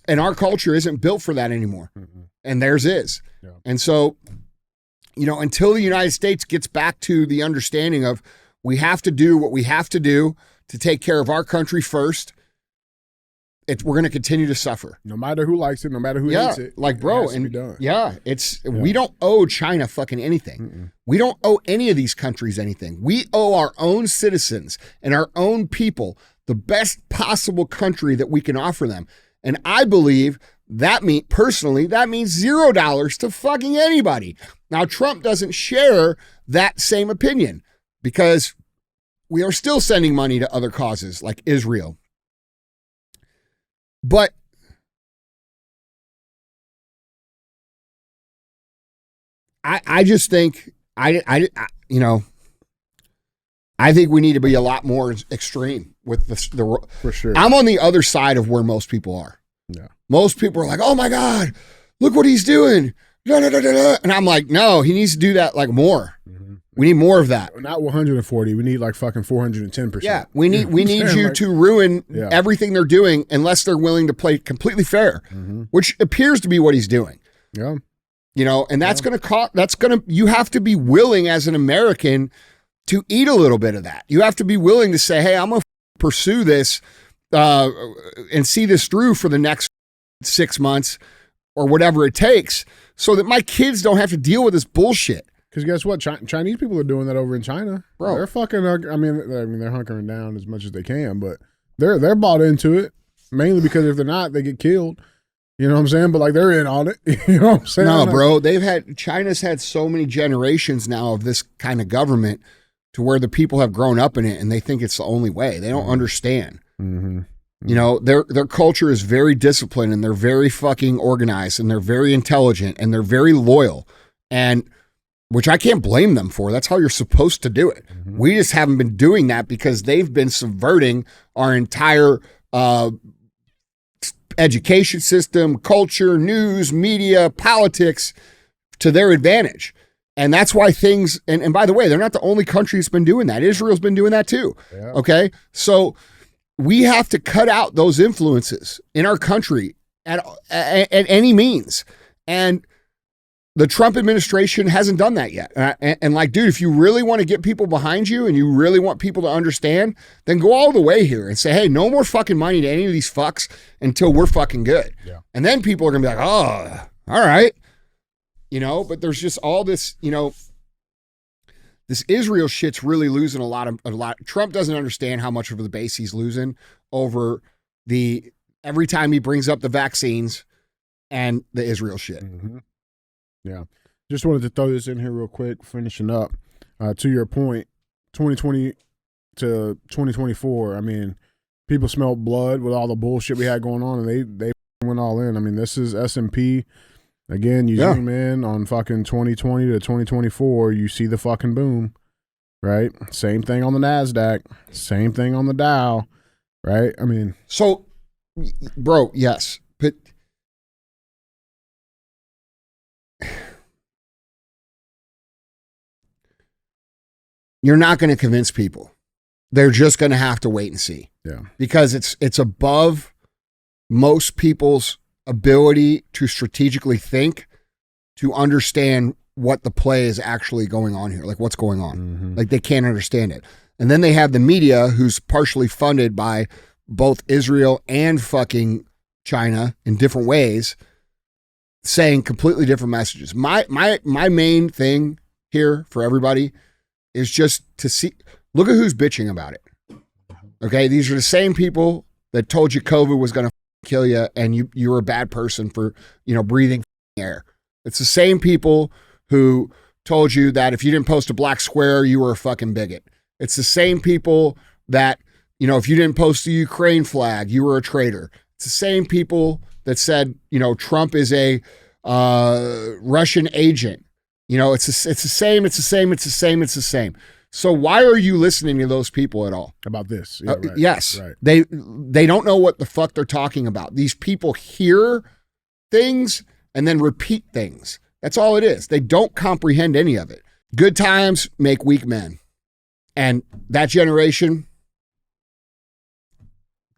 And our culture isn't built for that anymore. Mm-hmm. And theirs is. Yeah. And so, until the United States gets back to the understanding of we have to do what we have to do to take care of our country first, we're going to continue to suffer. No matter who likes it, no matter who hates it. Like, bro, we don't owe China fucking anything. Mm-mm. We don't owe any of these countries anything. We owe our own citizens and our own people the best possible country that we can offer them. And I believe that means $0 to fucking anybody. Now, Trump doesn't share that same opinion because we are still sending money to other causes like Israel. But I just think I think we need to be a lot more extreme with the For sure. I'm on the other side of where most people are. Yeah. Most people are like, oh my God, look what he's doing. Da, da, da, da, da. And I'm like, no, he needs to do that like more. We need more of that. Not 140. We need like fucking 410%. Yeah, we need you to ruin everything they're doing unless they're willing to play completely fair, which appears to be what he's doing. Yeah. You know, and that's going to cost. You have to be willing as an American to eat a little bit of that. You have to be willing to say, hey, I'm going to pursue this and see this through for the next 6 months or whatever it takes, so that my kids don't have to deal with this bullshit. Because guess what? Chinese people are doing that over in China. Bro. They're fucking, I mean, they're hunkering down as much as they can, but they're bought into it, mainly because if they're not, they get killed. You know what I'm saying? But like they're in on it. You know what I'm saying? No, bro. China's had so many generations now of this kind of government to where the people have grown up in it and they think it's the only way. They don't understand. Mm-hmm. You know, their culture is very disciplined and they're very fucking organized and they're very intelligent and they're very loyal, and which I can't blame them for. That's how you're supposed to do it. Mm-hmm. We just haven't been doing that because they've been subverting our entire education system, culture, news, media, politics to their advantage. And that's why things, and by the way, they're not the only country that's been doing that. Israel's been doing that too. Yeah. Okay. So we have to cut out those influences in our country at any means. And the Trump administration hasn't done that yet. And like, dude, if you really want to get people behind you and you really want people to understand, then go all the way here and say, hey, no more fucking money to any of these fucks until we're fucking good. Yeah. And then people are going to be like, oh, all right. You know, but there's just all this, you know, this Israel shit's really losing a lot. Trump doesn't understand how much of the base he's losing over every time he brings up the vaccines and the Israel shit. Mm-hmm. Yeah. Just wanted to throw this in here real quick, finishing up. To your point, 2020 to 2024, I mean, people smelled blood with all the bullshit we had going on, and they went all in. I mean, this is S&P. Again, you zoom in on fucking 2020 to 2024, you see the fucking boom, right? Same thing on the NASDAQ, same thing on the Dow, right? I mean. So, bro, yes, but you're not going to convince people. They're just going to have to wait and see. Yeah. Because it's above most people's ability to strategically think, to understand what the play is actually going on here, like what's going on. Mm-hmm. Like they can't understand it. And then they have the media who's partially funded by both Israel and fucking China in different ways, saying completely different messages. My main thing here for everybody is just to see, look at who's bitching about it. Okay, these are the same people that told you COVID was going to kill you and you were a bad person for, you know, breathing air. It's the same people who told you that if you didn't post a black square, you were a fucking bigot. It's the same people that, you know, if you didn't post the Ukraine flag, you were a traitor. It's the same people that said, you know, Trump is a Russian agent. You know, it's the same. So why are you listening to those people at all? About this? Yeah, right, yes. Right. They don't know what the fuck they're talking about. These people hear things and then repeat things. That's all it is. They don't comprehend any of it. Good times make weak men. And that generation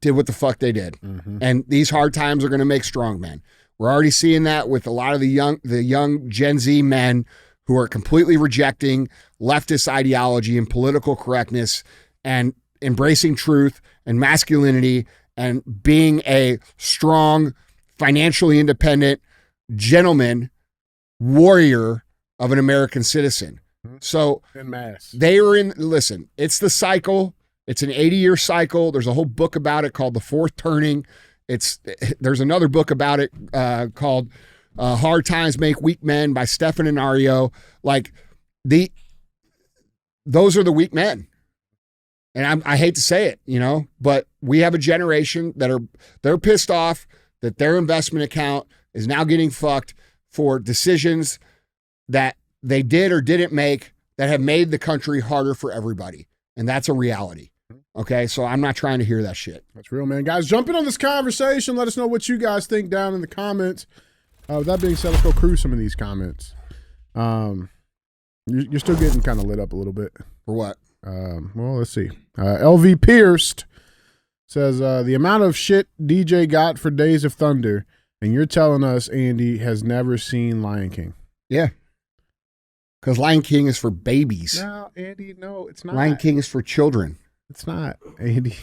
did what the fuck they did. Mm-hmm. And these hard times are going to make strong men. We're already seeing that with a lot of the young Gen Z men who are completely rejecting leftist ideology and political correctness and embracing truth and masculinity and being a strong, financially independent gentleman, warrior of an American citizen. So en masse. They are listen, it's the cycle. It's an 80-year cycle. There's a whole book about it called The Fourth Turning. There's another book about it called Hard Times Make Weak Men by Stefan and Ario. Like those are the weak men. And I hate to say it, you know, but we have a generation they're pissed off that their investment account is now getting fucked for decisions that they did or didn't make that have made the country harder for everybody. And that's a reality. Okay, so I'm not trying to hear that shit. That's real, man. Guys, jump in on this conversation. Let us know what you guys think down in the comments. With that being said, let's go cruise some of these comments. You're still getting kind of lit up a little bit. For what? Well, let's see. LV Pierced says, the amount of shit DJ got for Days of Thunder, and you're telling us Andy has never seen Lion King. Yeah. Because Lion King is for babies. No, Andy, no, it's not. Lion King is for children. It's not, Andy.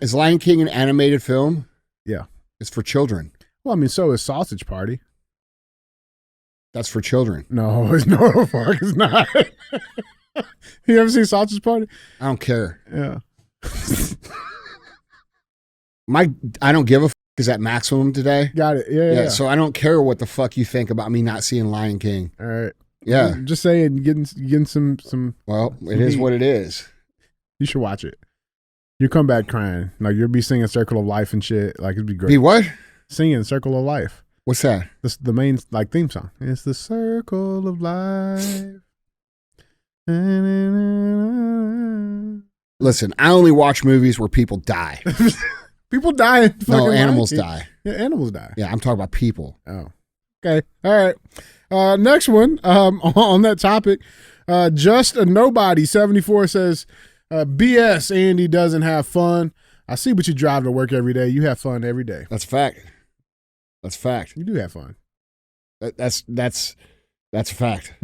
Is Lion King an animated film? Yeah. It's for children. Well, I mean, so is Sausage Party. That's for children. No, it's no fuck. It's not. You ever seen Sausage Party? I don't care. Yeah. I don't give a fuck is at maximum today. Got it. Yeah. So I don't care what the fuck you think about me not seeing Lion King. All right. Yeah. I'm just saying, getting some. Well, it is what it is. You should watch it. You come back crying. Like, you'll be singing Circle of Life and shit. Like, it'd be great. Be what? Singing Circle of Life. What's that? This the main like theme song. It's the circle of life. Listen, I only watch movies where people die. People die. No, animals die. Yeah, animals die. Yeah, I'm talking about people. Oh. Okay. All right. Next one on that topic. Just a Nobody 74 says, BS, Andy doesn't have fun. I see what you drive to work every day. You have fun every day. That's a fact. That's a fact. You do have fun. That's a fact.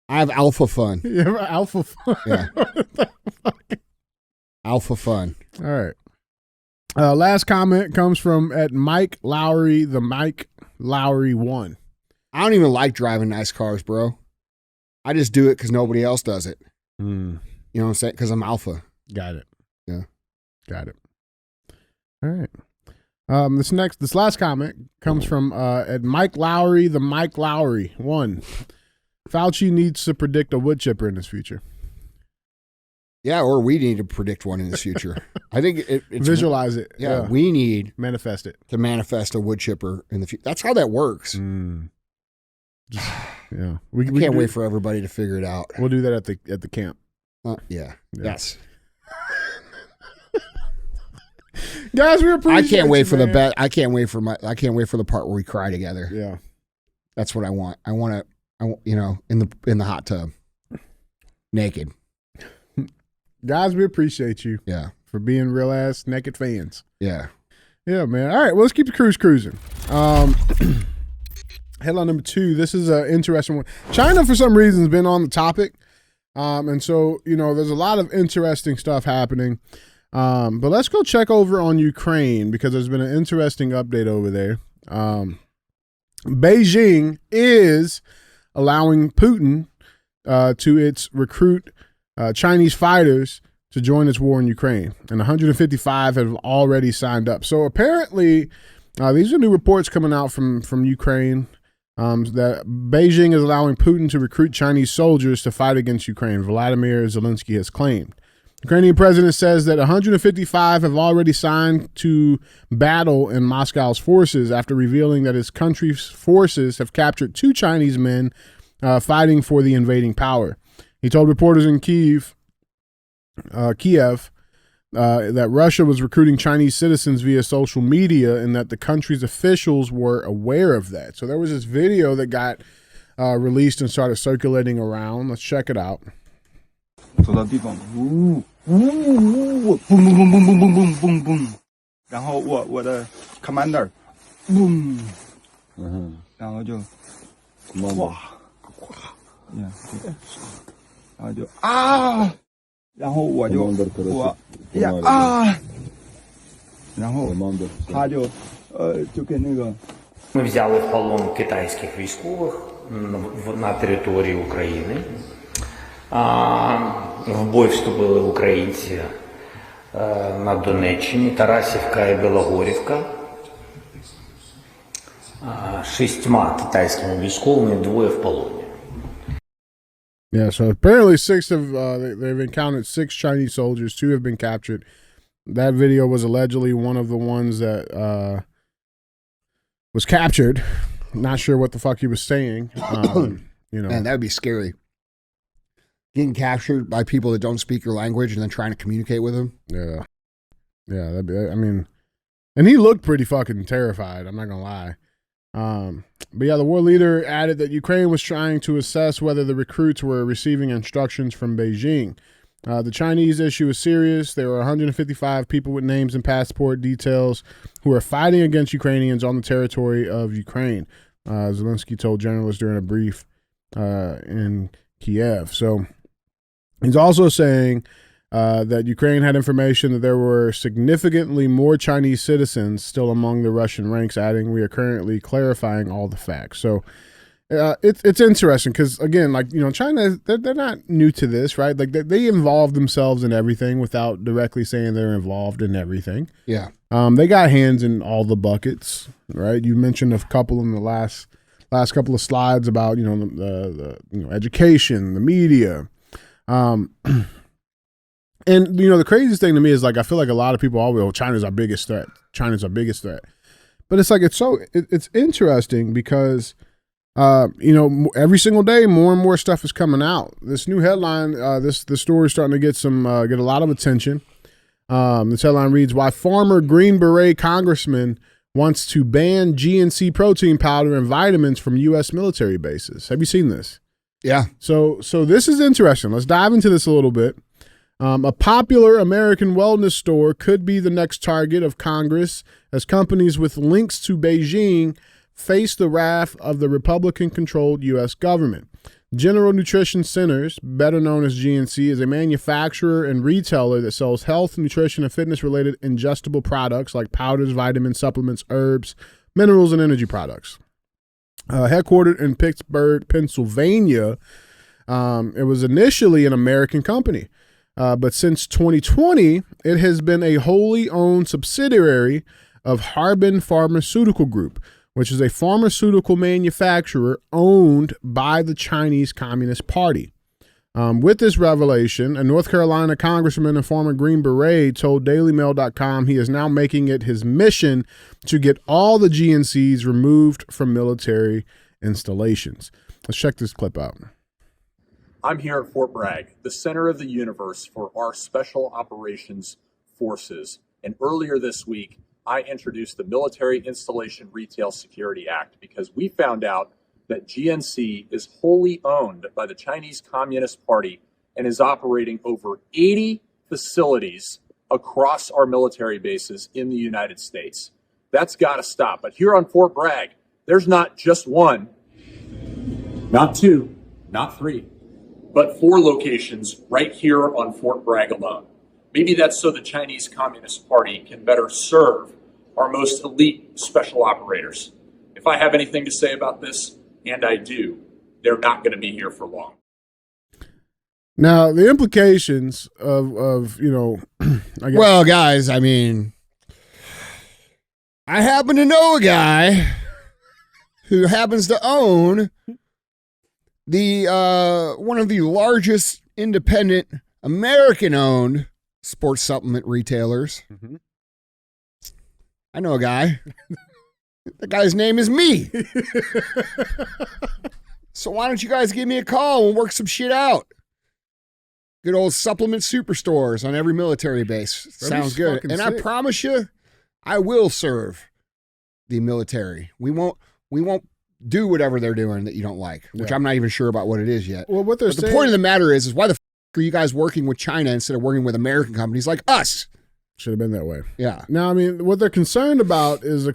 I have alpha fun. You have alpha fun. Yeah. Alpha fun. All right. Last comment comes from at Mike Lowry, the Mike Lowry 1. I don't even like driving nice cars, bro. I just do it because nobody else does it. Mm. You know what I'm saying? Because I'm alpha. Got it. Yeah. Got it. All right. This last comment comes from at Mike Lowry, the Mike Lowry 1. Fauci needs to predict a wood chipper in his future. Yeah, or we need to predict one in the future. I think it's visualize it. Yeah, we need manifest it to manifest a wood chipper in the future. That's how that works. Yeah, we can't wait for everybody to figure it out. We'll do that at the camp. Yeah. Yes. Guys, we appreciate. I can't wait for the I can't wait for the part where we cry together. Yeah, that's what I want. I want in the hot tub, naked. Guys, we appreciate you. Yeah, for being real ass naked fans. Yeah, yeah, man. All right, well, let's keep the cruise cruising. Headline number 2. This is an interesting one. China, for some reason, has been on the topic, and so there's a lot of interesting stuff happening. But let's go check over on Ukraine because there's been an interesting update over there. Beijing is allowing Putin to recruit Chinese fighters to join its war in Ukraine, and 155 have already signed up. So apparently, these are new reports coming out from Ukraine that Beijing is allowing Putin to recruit Chinese soldiers to fight against Ukraine. Vladimir Zelensky has claimed. Ukrainian president says that 155 have already signed to battle in Moscow's forces after revealing that his country's forces have captured 2 Chinese men fighting for the invading power. He told reporters in Kiev that Russia was recruiting Chinese citizens via social media and that the country's officials were aware of that. So there was this video that got released and started circulating around. Let's check it out. 走到地方，嘣嘣嘣嘣嘣嘣嘣嘣，然后我的 commander， 嘣，然后就，哇，然后就啊，然后我然后他就就跟那个。Ми взяли в полон китайських військових на території України. В бой вступили українці на Донеччині, Тарасівка і Білогорівка. 6 китайськими військовими, 2 в полоні. Yeah, so apparently they've encountered 6 Chinese soldiers, 2 have been captured. That video was allegedly one of the ones that was captured. Not sure what the fuck he was saying. You know, Man, that would be scary. Getting captured by people that don't speak your language and then trying to communicate with them. Yeah. Yeah, that'd be, I mean, and he looked pretty fucking terrified, I'm not gonna lie. But yeah, the war leader added that Ukraine was trying to assess whether the recruits were receiving instructions from Beijing. The Chinese issue is serious. There were 155 people with names and passport details who are fighting against Ukrainians on the territory of Ukraine, Zelensky told journalists during a brief in Kiev. So he's also saying that Ukraine had information that there were significantly more Chinese citizens still among the Russian ranks, adding, "We are currently clarifying all the facts." So it's interesting because, again, like, you know, China, they're not new to this, right? Like they involve themselves in everything without directly saying they're involved in everything. Yeah. They got hands in all the buckets, right? You mentioned a couple in the last couple of slides about, you know, the education, the media. And, you know, the craziest thing to me is, like, I feel like a lot of people always, oh, China's our biggest threat. China's our biggest threat. But it's like, it's interesting because, you know, every single day, more and more stuff is coming out. This new headline, this story is starting to get get a lot of attention. This headline reads, "Why Former Green Beret Congressman Wants to Ban GNC Protein Powder and Vitamins from U.S. Military Bases." Have you seen this? Yeah. So this is interesting. Let's dive into this a little bit. A popular American wellness store could be the next target of Congress as companies with links to Beijing face the wrath of the Republican-controlled U.S. government. General Nutrition Centers, better known as GNC, is a manufacturer and retailer that sells health, nutrition, and fitness-related ingestible products like powders, vitamins, supplements, herbs, minerals, and energy products. Headquartered in Pittsburgh, Pennsylvania, it was initially an American company. But since 2020, it has been a wholly owned subsidiary of Harbin Pharmaceutical Group, which is a pharmaceutical manufacturer owned by the Chinese Communist Party. With this revelation, a North Carolina congressman and former Green Beret told DailyMail.com he is now making it his mission to get all the GNCs removed from military installations. Let's check this clip out. I'm here at Fort Bragg, the center of the universe for our Special Operations Forces. And earlier this week, I introduced the Military Installation Retail Security Act because we found out that GNC is wholly owned by the Chinese Communist Party and is operating over 80 facilities across our military bases in the United States. That's got to stop. But here on Fort Bragg, there's not just one, not two, not three, but 4 locations right here on Fort Bragg alone. Maybe that's so the Chinese Communist Party can better serve our most elite special operators. If I have anything to say about this, and I do, they're not going to be here for long. Now, the implications of you know, I guess. Well, guys, I mean, I happen to know a guy who happens to own the one of the largest independent American-owned sports supplement retailers. Mm-hmm. I know a guy. The guy's name is me. So why don't you guys give me a call and work some shit out? Good old supplement superstores on every military base. Sounds good. And sick. I promise you, I will serve the military. We won't do whatever they're doing that you don't like, which I'm not even sure about what it is yet. Well, what they're saying, the point of the matter is why the are you guys working with China instead of working with American companies like us? Should have been that way. Yeah. Now, I mean, what they're concerned about is the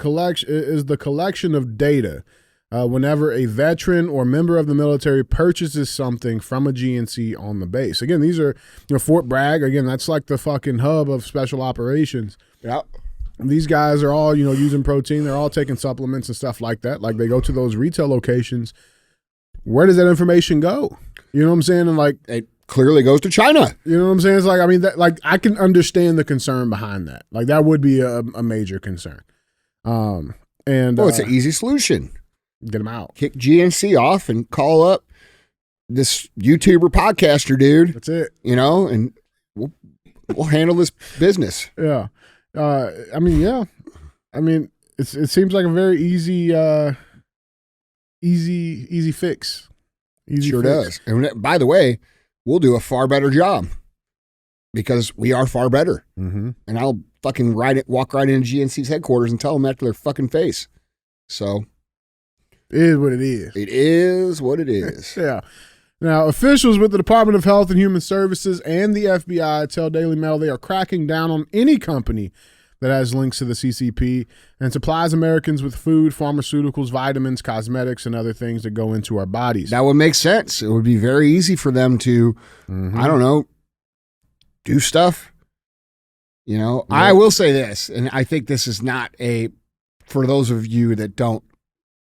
collection of data. Whenever a veteran or member of the military purchases something from a GNC on the base. Again, these are, Fort Bragg. Again, that's like the fucking hub of special operations. Yeah. These guys are all, using protein. They're all taking supplements and stuff like that. Like, they go to those retail locations. Where does that information go? You know what I'm saying? And like, it clearly goes to China. You know what I'm saying? It's like, I mean, I can understand the concern behind that. Like, that would be a major concern. It's an easy solution. Get them out. Kick GNC off and call up this YouTuber podcaster dude. That's it. And we'll handle this business. Yeah. I mean, it seems like a very easy easy fix. Easy Sure fix. does. And by the way, we'll do a far better job because we are far better. Mm-hmm. And I'll fucking walk right into GNC's headquarters and tell them that to their fucking face. So it is what it is. It is what it is. Yeah. Now, officials with the Department of Health and Human Services and the FBI tell Daily Mail they are cracking down on any company that has links to the CCP and supplies Americans with food, pharmaceuticals, vitamins, cosmetics, and other things that go into our bodies. That would make sense. It would be very easy for them to, I don't know, do stuff. You know, Yeah. I will say this, and I think this is not for those of you that don't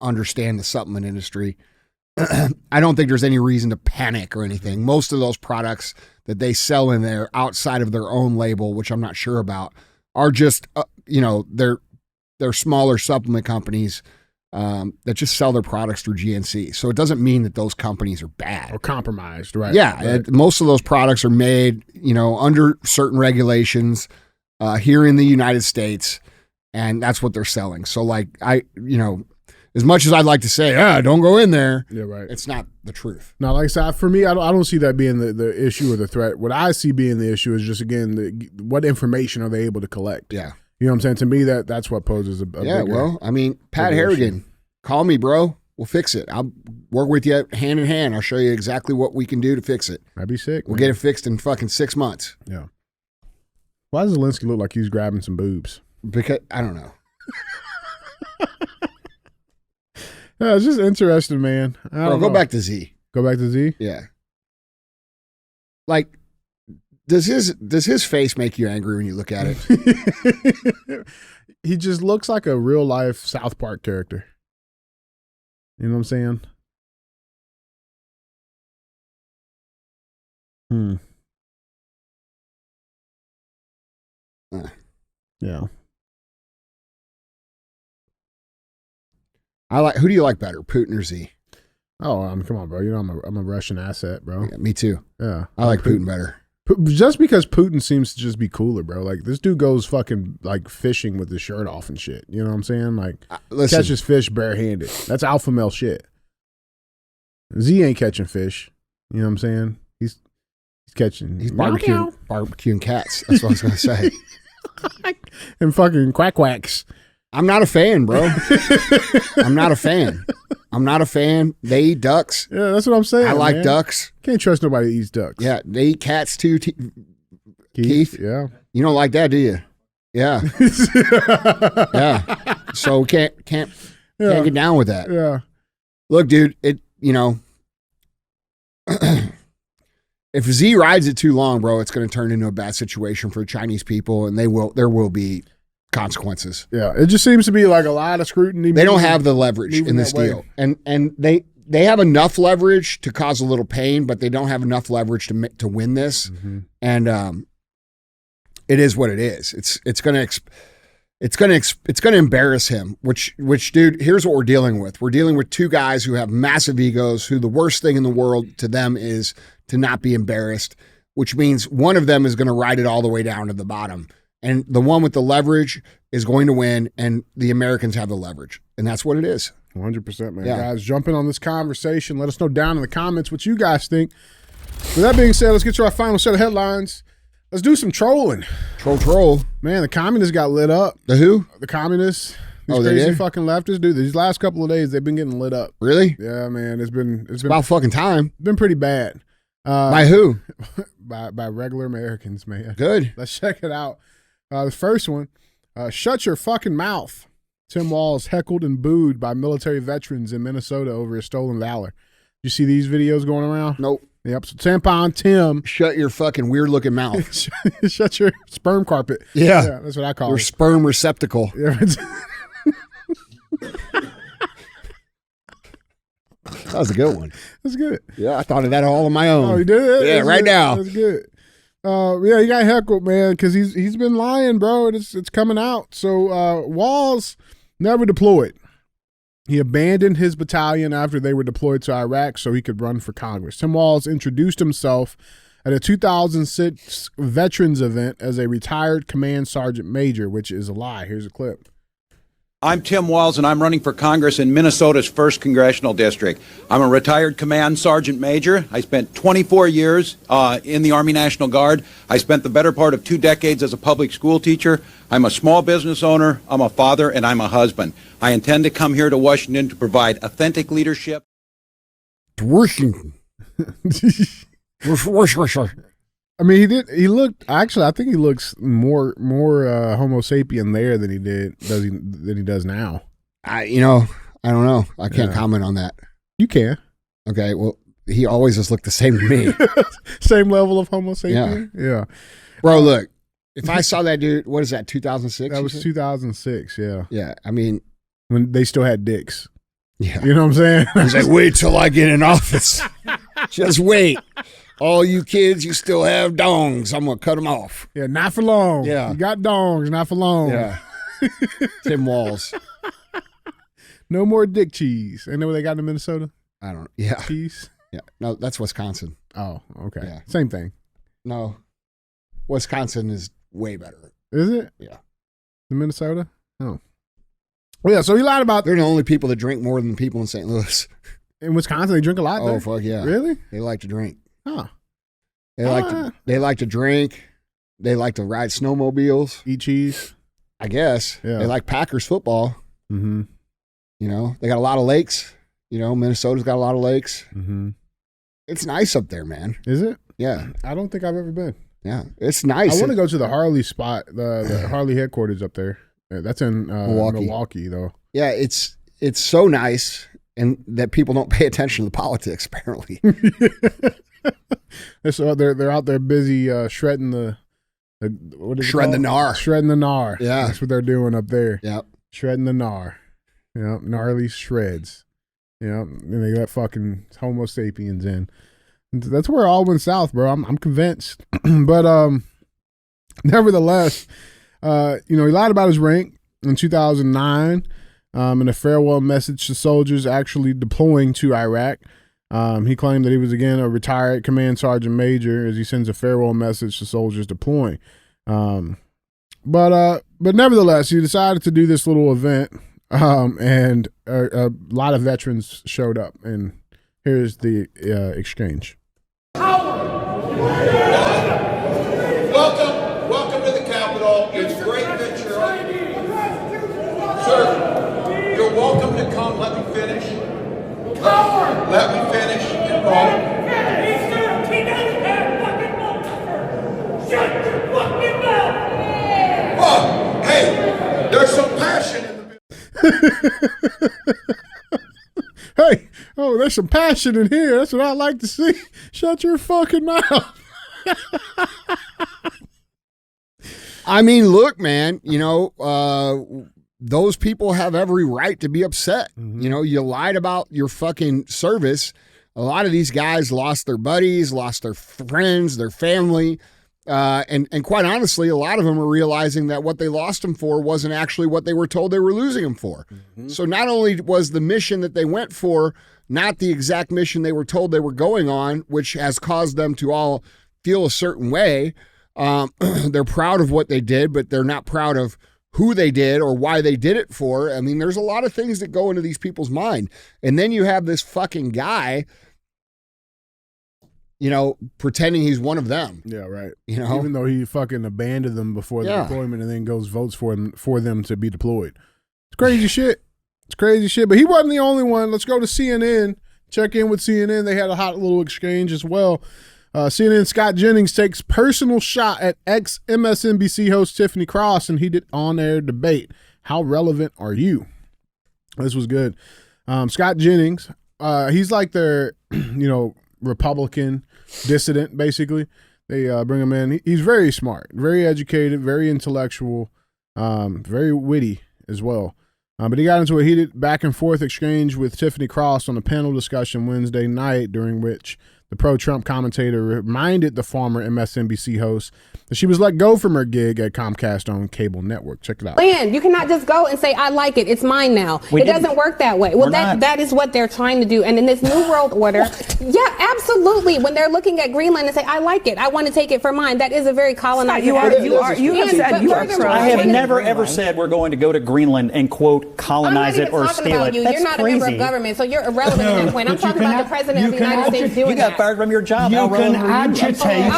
understand the supplement industry, I don't think there's any reason to panic or anything. Most of those products that they sell in there outside of their own label, which I'm not sure about, are just, they're smaller supplement companies that just sell their products through GNC. So it doesn't mean that those companies are bad. Or compromised, right? Yeah. Right. Most of those products are made, under certain regulations here in the United States, and that's what they're selling. So as much as I'd like to say, don't go in there. Yeah, right. It's not the truth. Now, like I said, for me, I don't see that being the issue or the threat. What I see being the issue is just, again, what information are they able to collect? Yeah. You know what I'm saying? To me, that's what poses a bigger, Pat bigger Harrigan, issue. call me, bro. We'll fix it. I'll work with you hand in hand. I'll show you exactly what we can do to fix it. I'd be sick. We'll man. get it fixed in fucking 6 months. Yeah. Why does Zelensky look like he's grabbing some boobs? Because I don't know. Yeah, it's just interesting, man. Bro, go back to Z. Go back to Z? Yeah. Like, does his face make you angry when you look at it? He just looks like a real life South Park character. You know what I'm saying? Yeah. Who do you like better, Putin or Z? Oh, come on, bro. You know I'm a Russian asset, bro. Yeah, me too. Yeah. I like Putin better. Just because Putin seems to just be cooler, bro. Like, this dude goes fucking like fishing with his shirt off and shit. You know what I'm saying? Like, catches fish barehanded. That's alpha male shit. Z ain't catching fish. You know what I'm saying? He's catching. He's barbecuing cats. That's what I was gonna say. And fucking quacks. I'm not a fan, bro. I'm not a fan. They eat ducks. Yeah, that's what I'm saying. I like man. ducks. Can't trust nobody that eats ducks. Yeah, they eat cats too. Keith? Yeah. You don't like that, do you? Yeah. Yeah. So can't get down with that. Yeah. Look, dude, if Z rides it too long, bro, it's going to turn into a bad situation for Chinese people, and there will be consequences. Yeah, it just seems to be like a lot of scrutiny. They don't have the leverage in this deal, and they have enough leverage to cause a little pain, but they don't have enough leverage to win this. Mm-hmm. And it is what it is. It's gonna embarrass him. Which dude, here's what we're dealing with. We're dealing with two guys who have massive egos. Who the worst thing in the world to them is to not be embarrassed. Which means one of them is going to ride it all the way down to the bottom. And the one with the leverage is going to win, and the Americans have the leverage. And that's what it is. 100%, man. Yeah. Guys, jump in on this conversation. Let us know down in the comments what you guys think. With that being said, let's get to our final set of headlines. Let's do some trolling. Troll. Man, the communists got lit up. The who? The communists. These They crazy did? fucking leftists, dude. These last couple of days, they've been getting lit up. Really? Yeah, man. It's been About fucking time. been pretty bad. By who? By regular Americans, man. Good. Let's check it out. The first one, shut your fucking mouth. Tim Walz heckled and booed by military veterans in Minnesota over his stolen valor. You see these videos going around? Nope. Yep. So Tampon Tim. Shut your fucking weird looking mouth. Shut your sperm carpet. Yeah. That's what I call Your it. sperm receptacle. Yeah. That was a good one. That's good. Yeah, I thought of that all on my own. Oh, you did? Yeah, That's right good. now. That's good. Yeah, he got heckled, man, because he's been lying, bro, and it's coming out. So Walz never deployed. He abandoned his battalion after they were deployed to Iraq so he could run for Congress. Tim Walz introduced himself at a 2006 veterans event as a retired command sergeant major, which is a lie. Here's a clip. I'm Tim Walz, and I'm running for Congress in Minnesota's 1st Congressional District. I'm a retired Command Sergeant Major. I spent 24 years in the Army National Guard. I spent the better part of 2 decades as a public school teacher. I'm a small business owner, I'm a father, and I'm a husband. I intend to come here to Washington to provide authentic leadership. Washington. I mean, he looked. Actually, I think he looks more Homo sapien there than he does now. I don't know. I can't comment on that. You can. Okay. Well, he always just looked the same to me. Same level of Homo sapien. Yeah. Bro, look. If I saw that dude, what is that? 2006. That was 2006. Yeah. Yeah. I mean, when they still had dicks. Yeah. You know what I'm saying? He's like, wait till I get in office. Just wait. All you kids, you still have dongs. I'm going to cut them off. Yeah, not for long. Yeah. You got dongs, not for long. Yeah. Tim Walz. No more dick cheese. Ain't that what they got in Minnesota? I don't know. Yeah. Cheese? Yeah. No, that's Wisconsin. Oh, okay. Yeah. Same thing. No. Wisconsin is way better. Is it? Yeah. In Minnesota? Oh. Well, yeah, so he lied about... They're the only people that drink more than people in St. Louis. In Wisconsin, they drink a lot there? Oh, fuck yeah. Really? They like to drink. Huh. They like to drink. They like to ride snowmobiles. Eat cheese. I guess. Yeah. They like Packers football. Mm-hmm. You know, they got a lot of lakes. You know, Minnesota's got a lot of lakes. Mm-hmm. It's nice up there, man. Is it? Yeah. I don't think I've ever been. Yeah. It's nice. I want to go to the Harley spot, the Harley headquarters up there. Yeah, that's in Milwaukee, though. Yeah, it's so nice, and that people don't pay attention to the politics, apparently. So they're out there busy shredding the Shredding the gnar. Shredding the gnar. Yeah. That's what they're doing up there. Yep. Shredding the gnar. Yeah, gnarly shreds. Yeah, and they got fucking Homo sapiens in. That's where it all went south, bro. I'm convinced. But nevertheless, he lied about his rank in 2009 in a farewell message to soldiers actually deploying to Iraq. He claimed that he was again a retired command sergeant major as he sends a farewell message to soldiers deploying. But nevertheless, he decided to do this little event, and a lot of veterans showed up. And here's the exchange. Welcome to the Capitol. It's great that you're on. Sir, you're welcome to come. Let me finish. Let me finish. Shut your fucking mouth! Oh, hey, there's some passion in the Hey, there's some passion in here. That's what I like to see. Shut your fucking mouth. I mean, look, man, those people have every right to be upset. Mm-hmm. You know, you lied about your fucking service. A lot of these guys lost their buddies, lost their friends, their family. And quite honestly, a lot of them are realizing that what they lost them for wasn't actually what they were told they were losing them for. Mm-hmm. So not only was the mission that they went for not the exact mission they were told they were going on, which has caused them to all feel a certain way. They're proud of what they did, but they're not proud of who they did or why they did it for. I mean, there's a lot of things that go into these people's mind. And then you have this fucking guy, pretending he's one of them. Yeah, right. Even though he fucking abandoned them before the deployment and then goes votes for them to be deployed. It's crazy shit. It's crazy shit. But he wasn't the only one. Let's go to CNN. Check in with CNN. They had a hot little exchange as well. CNN Scott Jennings takes personal shot at ex-MSNBC host Tiffany Cross and heated on-air debate. How relevant are you? This was good. Scott Jennings, he's like their, Republican dissident, basically. They bring him in. He's very smart, very educated, very intellectual, very witty as well. But he got into a heated back and forth exchange with Tiffany Cross on a panel discussion Wednesday night, during which The pro-Trump commentator reminded the former MSNBC host that she was let go from her gig at Comcast-owned cable network. Check it out. Land. You cannot just go and say, I like it, it's mine now. It doesn't work that way. Well, that is what they're trying to do. And in this new world order, yeah, absolutely. When they're looking at Greenland and say, I like it, I want to take it for mine, that is a very colonized. You have said I have never ever said we're going to go to Greenland and quote colonize it or steal it. You're not a member of government, so you're irrelevant at that point. I'm talking about the president of the United States doing that. You got fired from your job. You can agitate.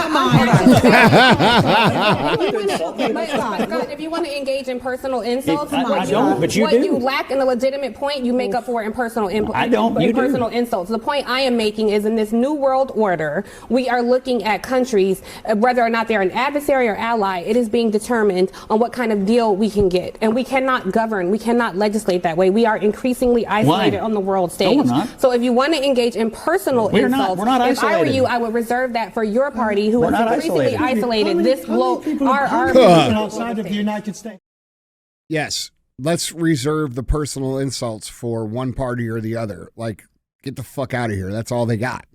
If you want to engage in personal insults, I don't, but you what do. you lack in the legitimate point, you make up for in personal I don't. You personal do. insults. The point I am making is in this new world order, we are looking at countries, whether or not they're an adversary or ally, it is being determined on what kind of deal we can get. And we cannot govern, we cannot legislate that way. We are increasingly isolated on the world stage. No, we're not. So if you want to engage in personal We're insults, not if I were isolated. you, I would reserve that for your party, who We're is not increasingly isolated. isolated. outside of the United States. Yes, let's reserve the personal insults for one party or the other. Like, get the fuck out of here. That's all they got.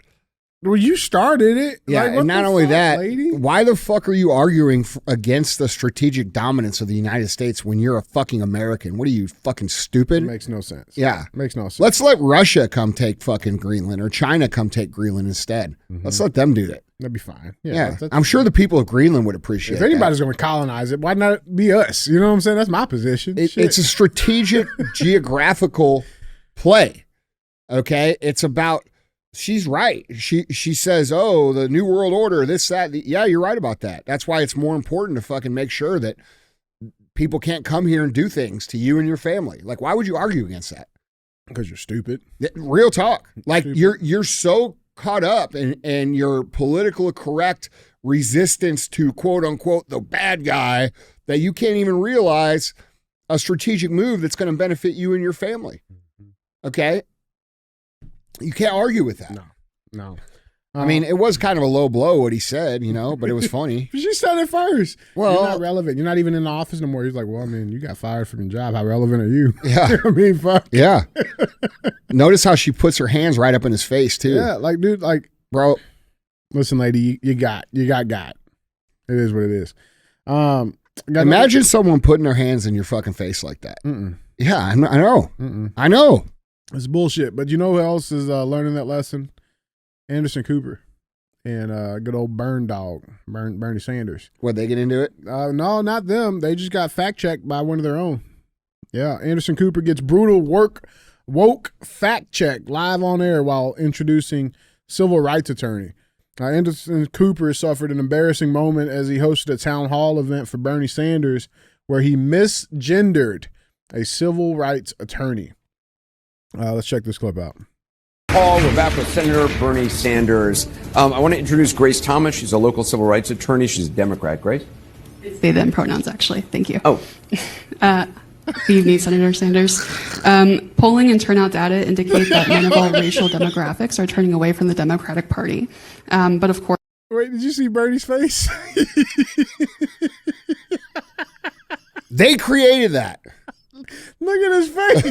Well, you started it. Yeah, Like, what and not the only fuck, that, lady? why the fuck are you arguing against the strategic dominance of the United States when you're a fucking American? What are you, fucking stupid? It makes no sense. Yeah. Makes no sense. Let's let Russia come take fucking Greenland or China come take Greenland instead. Let's let them do that. That'd be fine. Yeah. I'm sure the people of Greenland would appreciate If anybody's going to colonize it, why not be us? You know what I'm saying? That's my position. It's a strategic geographical play. Okay? It's about, she's right. She says, oh, the New World Order, this, that. Yeah, you're right about that. That's why it's more important to fucking make sure that people can't come here and do things to you and your family. Like, why would you argue against that? Because you're stupid. Real talk. Like, you're so caught up in your political correct resistance to quote unquote the bad guy that you can't even realize a strategic move that's going to benefit you and your family. Okay? You can't argue with that. No. I mean, it was kind of a low blow what he said, but it was funny. She said it first. Well, you're not relevant. You're not even in the office no more. He's like, well, I mean, you got fired from your job. How relevant are you? Yeah. I mean, fuck. Yeah. Notice how she puts her hands right up in his face, too. Yeah, like, dude, like, bro. Listen, lady, you got God. It is what it is. Imagine someone putting their hands in your fucking face like that. Yeah, I know. I know. It's bullshit. But you know who else is learning that lesson? Anderson Cooper and good old Bernie Sanders. What, they get into it? No, not them. They just got fact-checked by one of their own. Yeah, Anderson Cooper gets brutal woke fact-check live on air while introducing civil rights attorney. Anderson Cooper suffered an embarrassing moment as he hosted a town hall event for Bernie Sanders where he misgendered a civil rights attorney. Let's check this clip out. Paul, we're back with Senator Bernie Sanders. I want to introduce Grace Thomas. She's a local civil rights attorney. She's a Democrat. Grace? They, them pronouns, actually. Thank you. Oh. Good evening, Senator Sanders. Polling and turnout data indicate that men of all racial demographics are turning away from the Democratic Party. But of course... Wait, did you see Bernie's face? They created that. Look at his face.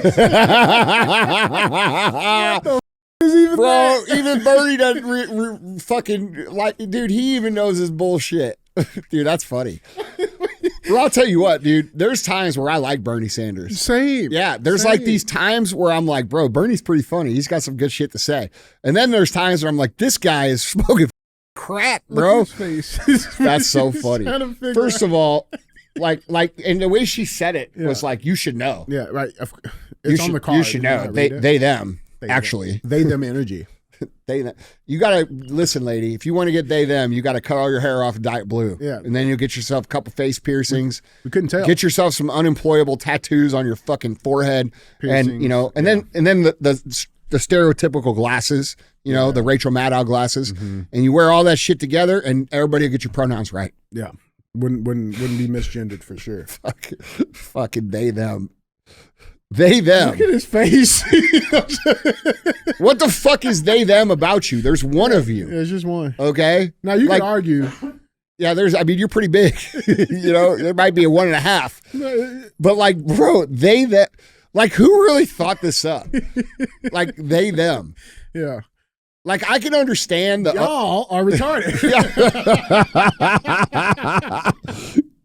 What the is even Bro, that? even Bernie doesn't fucking like, dude, he even knows his bullshit. Dude, that's funny. Well, I'll tell you what, dude, there's times where I like Bernie Sanders. Same. Yeah, there's like these times where I'm like, bro, Bernie's pretty funny. He's got some good shit to say. And then there's times where I'm like, this guy is smoking crack, bro. Look at his face. That's so funny. Trying to figure First out- of all, like, and the way she said it was like, you should know. Yeah, right. You It's on should- the card. You should know. They, them, actually. They, them energy. You got to listen, lady. If you want to get them, you got to cut all your hair off and dye it blue. Yeah. And then you'll get yourself a couple face piercings. We couldn't tell. Get yourself some unemployable tattoos on your fucking forehead. Piercings, And then the stereotypical glasses, the Rachel Maddow glasses. Mm-hmm. And you wear all that shit together and everybody will get your pronouns right. Yeah. Wouldn't be misgendered for sure. Fucking they, them. They, them. Look at his face. What the fuck is they, them about you? There's one of you. There's just one. Okay? Now you can argue. Yeah, you're pretty big. There might be a 1.5. But like, bro, who really thought this up? Like they, them. Yeah. Like, I can understand the y'all are retarded.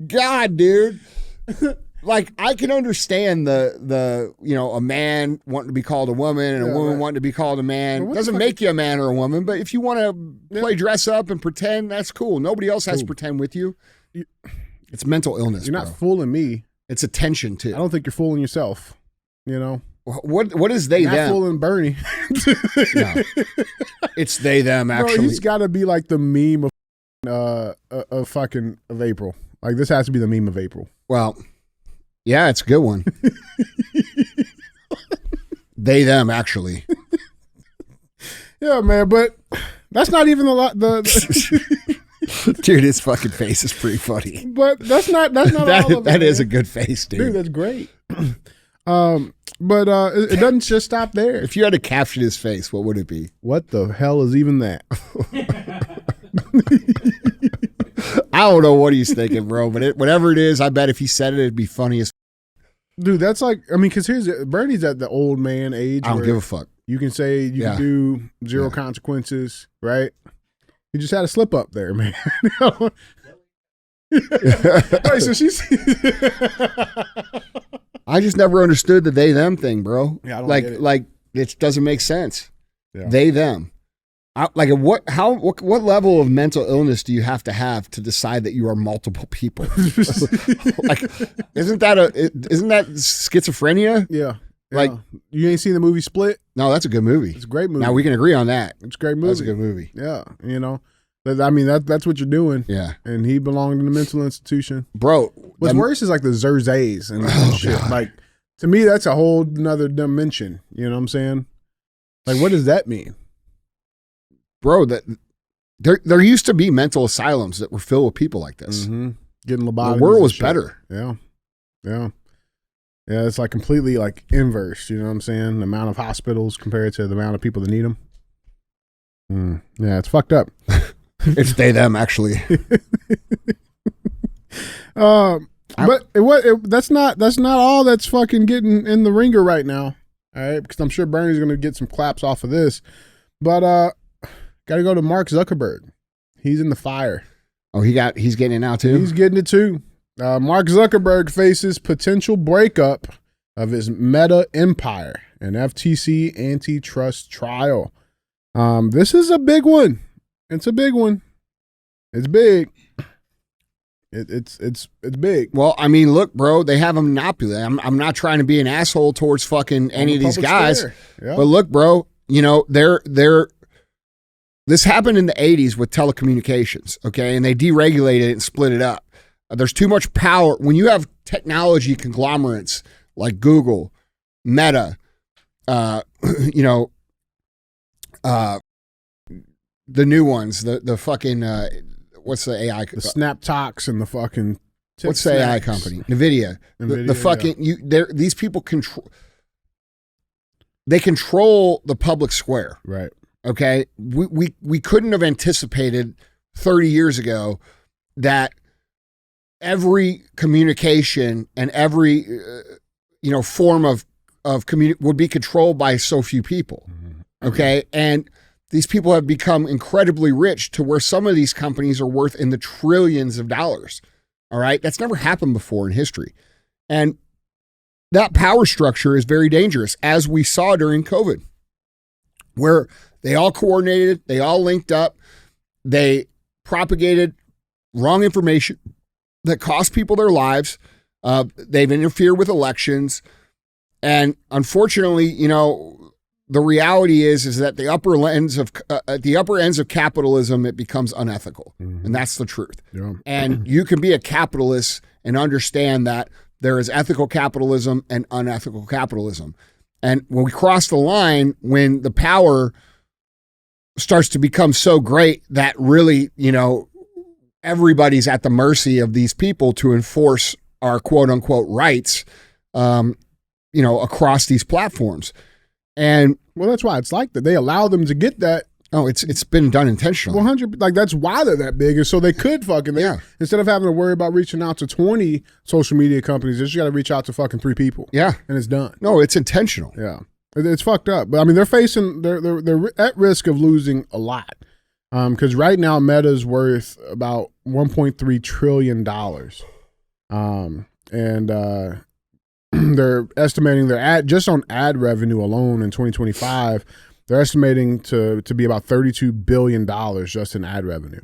God, dude. Like, I can understand the a man wanting to be called a woman and a woman wanting to be called a man. Doesn't make you a man or a woman, but if you want to play dress up and pretend, that's cool. Nobody else has to pretend with you. It's mental illness. You're not fooling me. It's attention too. I don't think you're fooling yourself. You know what is they them? Not fooling Bernie. No. It's they them. Actually, bro, he's got to be like the meme of April. Like, this has to be the meme of April. Well. Yeah, it's a good one. They, them, actually. Yeah, man, but that's not even the Dude, his fucking face is pretty funny. But that's not all of it. That is a good face, dude. Dude, that's great. But it doesn't just stop there. If you had to caption his face, what would it be? What the hell is even that? I don't know what he's thinking, bro, but whatever it is, I bet if he said it, it'd be funny as dude, that's like, I mean, because Bernie's at the old man age. I don't give a fuck. You can say you can do zero consequences, right? You just had a slip up there, man. Right, so she's I just never understood the they them thing, bro. Yeah, I don't get it. Like it doesn't make sense. Yeah. They them. What level of mental illness do you have to decide that you are multiple people? Like, isn't that schizophrenia? Yeah. Like, you ain't seen the movie Split? No, that's a good movie. It's a great movie. Now we can agree on that. It's a great movie. That's a good movie. Yeah, I mean that's what you're doing. Yeah. And he belonged in a mental institution, bro. What's worse is like the Zerzays and shit. God. Like, to me, that's a whole nother dimension. You know what I'm saying? Like, what does that mean? Bro, that there used to be mental asylums that were filled with people like this. Mm-hmm. Getting lobotomies. The world was better. Yeah. It's like completely like inverse. You know what I'm saying? The amount of hospitals compared to the amount of people that need them. Yeah, it's fucked up. It's they them actually. But that's not all that's fucking getting in the ringer right now. All right, because I'm sure Bernie's gonna get some claps off of this. But got to go to Mark Zuckerberg. He's in the fire. Oh, he's getting it now too? He's getting it too. Mark Zuckerberg faces potential breakup of his Meta empire, an FTC antitrust trial. This is a big one. It's a big one. It's big. It's big. Well, I mean, look, bro, they have a monopoly. I'm not trying to be an asshole towards fucking any of these guys, yeah. But look, bro, this happened in the 80s with telecommunications, okay? And they deregulated it and split it up. There's too much power. When you have technology conglomerates like Google, Meta, the new ones, the fucking, what's the AI? The SnapTalks and the fucking... What's the AI company? NVIDIA. The fucking, these people control the public square. Right. Okay, we couldn't have anticipated 30 years ago that every communication and every form of would be controlled by so few people. Okay, and these people have become incredibly rich to where some of these companies are worth in the trillions of dollars. All right, that's never happened before in history, and that power structure is very dangerous, as we saw during COVID, where they all coordinated, they all linked up, they propagated wrong information that cost people their lives. They've interfered with elections. And unfortunately, the reality is that the upper ends of capitalism, it becomes unethical. Mm-hmm. And that's the truth. Yeah. And you can be a capitalist and understand that there is ethical capitalism and unethical capitalism. And when we cross the line, when the power starts to become so great that really, everybody's at the mercy of these people to enforce our quote unquote rights, across these platforms. And well, that's why it's like that. They allow them to get that. Oh, it's been done intentionally. 100. Like, that's why they're that big, is so they could instead of having to worry about reaching out to 20 social media companies, they just got to reach out to fucking 3 people. Yeah, and it's done. No, it's intentional. Yeah, It's fucked up. But I mean, they're at risk of losing a lot. Because right now Meta's worth about $1.3 trillion. They're estimating just on ad revenue alone in 2025, they're estimating to be about $32 billion just in ad revenue.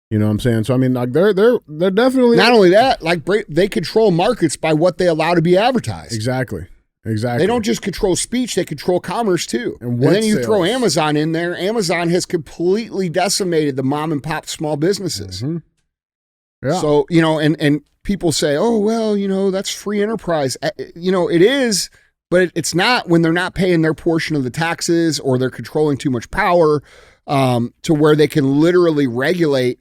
You know what I'm saying? So I mean, like they're definitely, not only that, like they control markets by what they allow to be advertised. Exactly. They don't just control speech; they control commerce too. And then you throw Amazon in there. Amazon has completely decimated the mom and pop small businesses. Mm-hmm. Yeah. So and people say, oh well, that's free enterprise. It is, but it's not when they're not paying their portion of the taxes or they're controlling too much power to where they can literally regulate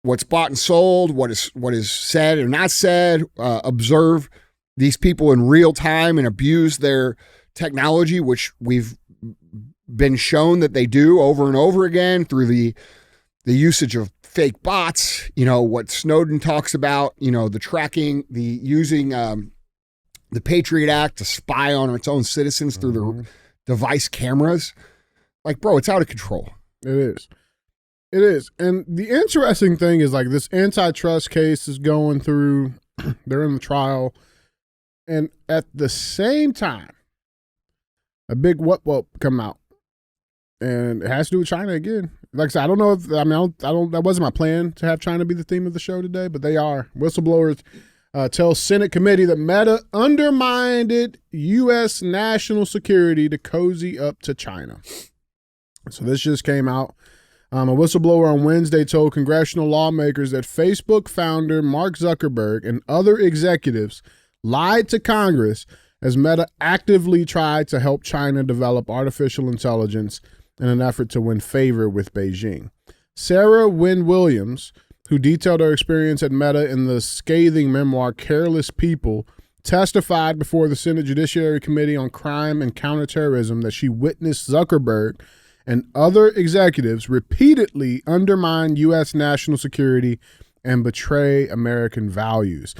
what's bought and sold, what is said or not said, observe these people in real time and abuse their technology, which we've been shown that they do over and over again through the usage of fake bots, what Snowden talks about, the tracking, the using the Patriot Act to spy on its own citizens through their device cameras. Like, bro, it's out of control. It is. And the interesting thing is, like, this antitrust case is going through, they're in the trial. And at the same time, a big whoop come out, and it has to do with China again. Like I said, I don't know if that wasn't my plan to have China be the theme of the show today, but they are. Whistleblowers tell Senate committee that Meta undermined U.S. national security to cozy up to China. So this just came out. A whistleblower on Wednesday told congressional lawmakers that Facebook founder Mark Zuckerberg and other executives lied to Congress as Meta actively tried to help China develop artificial intelligence in an effort to win favor with Beijing. Sarah Wynne Williams, who detailed her experience at Meta in the scathing memoir Careless People, testified before the Senate Judiciary Committee on Crime and Counterterrorism that she witnessed Zuckerberg and other executives repeatedly undermine U.S. national security and betray American values.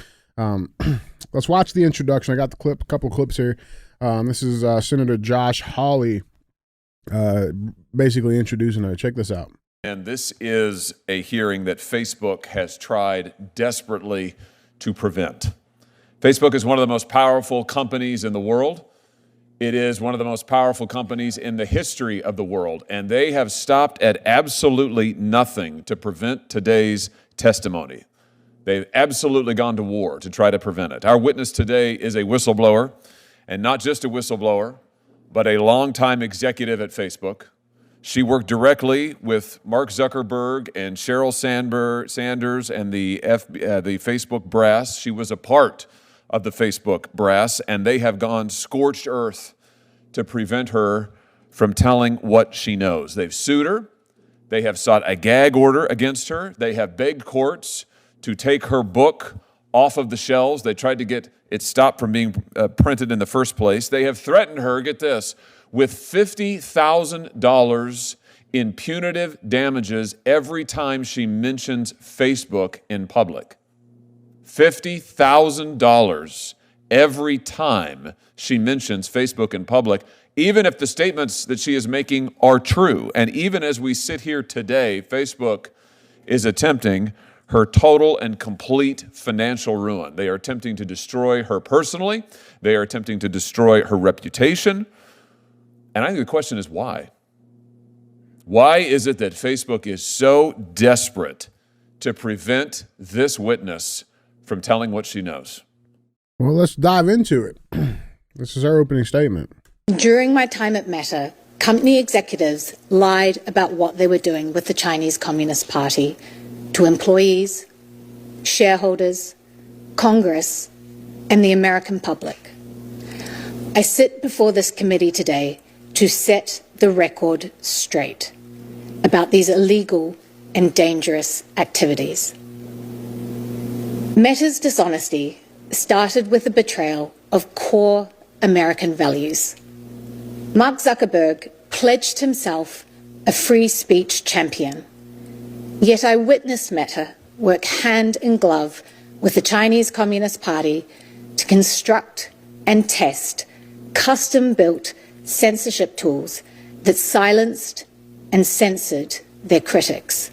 Let's watch the introduction. I got a couple clips here. This is Senator Josh Hawley basically introducing her. Check this out. And this is a hearing that Facebook has tried desperately to prevent. Facebook is one of the most powerful companies in the world. It is one of the most powerful companies in the history of the world, and they have stopped at absolutely nothing to prevent today's testimony. They've absolutely gone to war to try to prevent it. Our witness today is a whistleblower, and not just a whistleblower, but a longtime executive at Facebook. She worked directly with Mark Zuckerberg and Sheryl Sanders and the Facebook brass. She was a part of the Facebook brass, and they have gone scorched earth to prevent her from telling what she knows. They've sued her. They have sought a gag order against her. They have begged courts to take her book off of the shelves. They tried to get it stopped from being printed in the first place. They have threatened her, get this, with $50,000 in punitive damages every time she mentions Facebook in public. $50,000 every time she mentions Facebook in public, even if the statements that she is making are true. And even as we sit here today, Facebook is attempting her total and complete financial ruin. They are attempting to destroy her personally. They are attempting to destroy her reputation. And I think the question is why? Why is it that Facebook is so desperate to prevent this witness from telling what she knows? Well, let's dive into it. This is her opening statement. During my time at Meta, company executives lied about what they were doing with the Chinese Communist Party to employees, shareholders, Congress, and the American public. I sit before this committee today to set the record straight about these illegal and dangerous activities. Meta's dishonesty started with the betrayal of core American values. Mark Zuckerberg pledged himself a free speech champion. Yet I witnessed Meta work hand in glove with the Chinese Communist Party to construct and test custom-built censorship tools that silenced and censored their critics.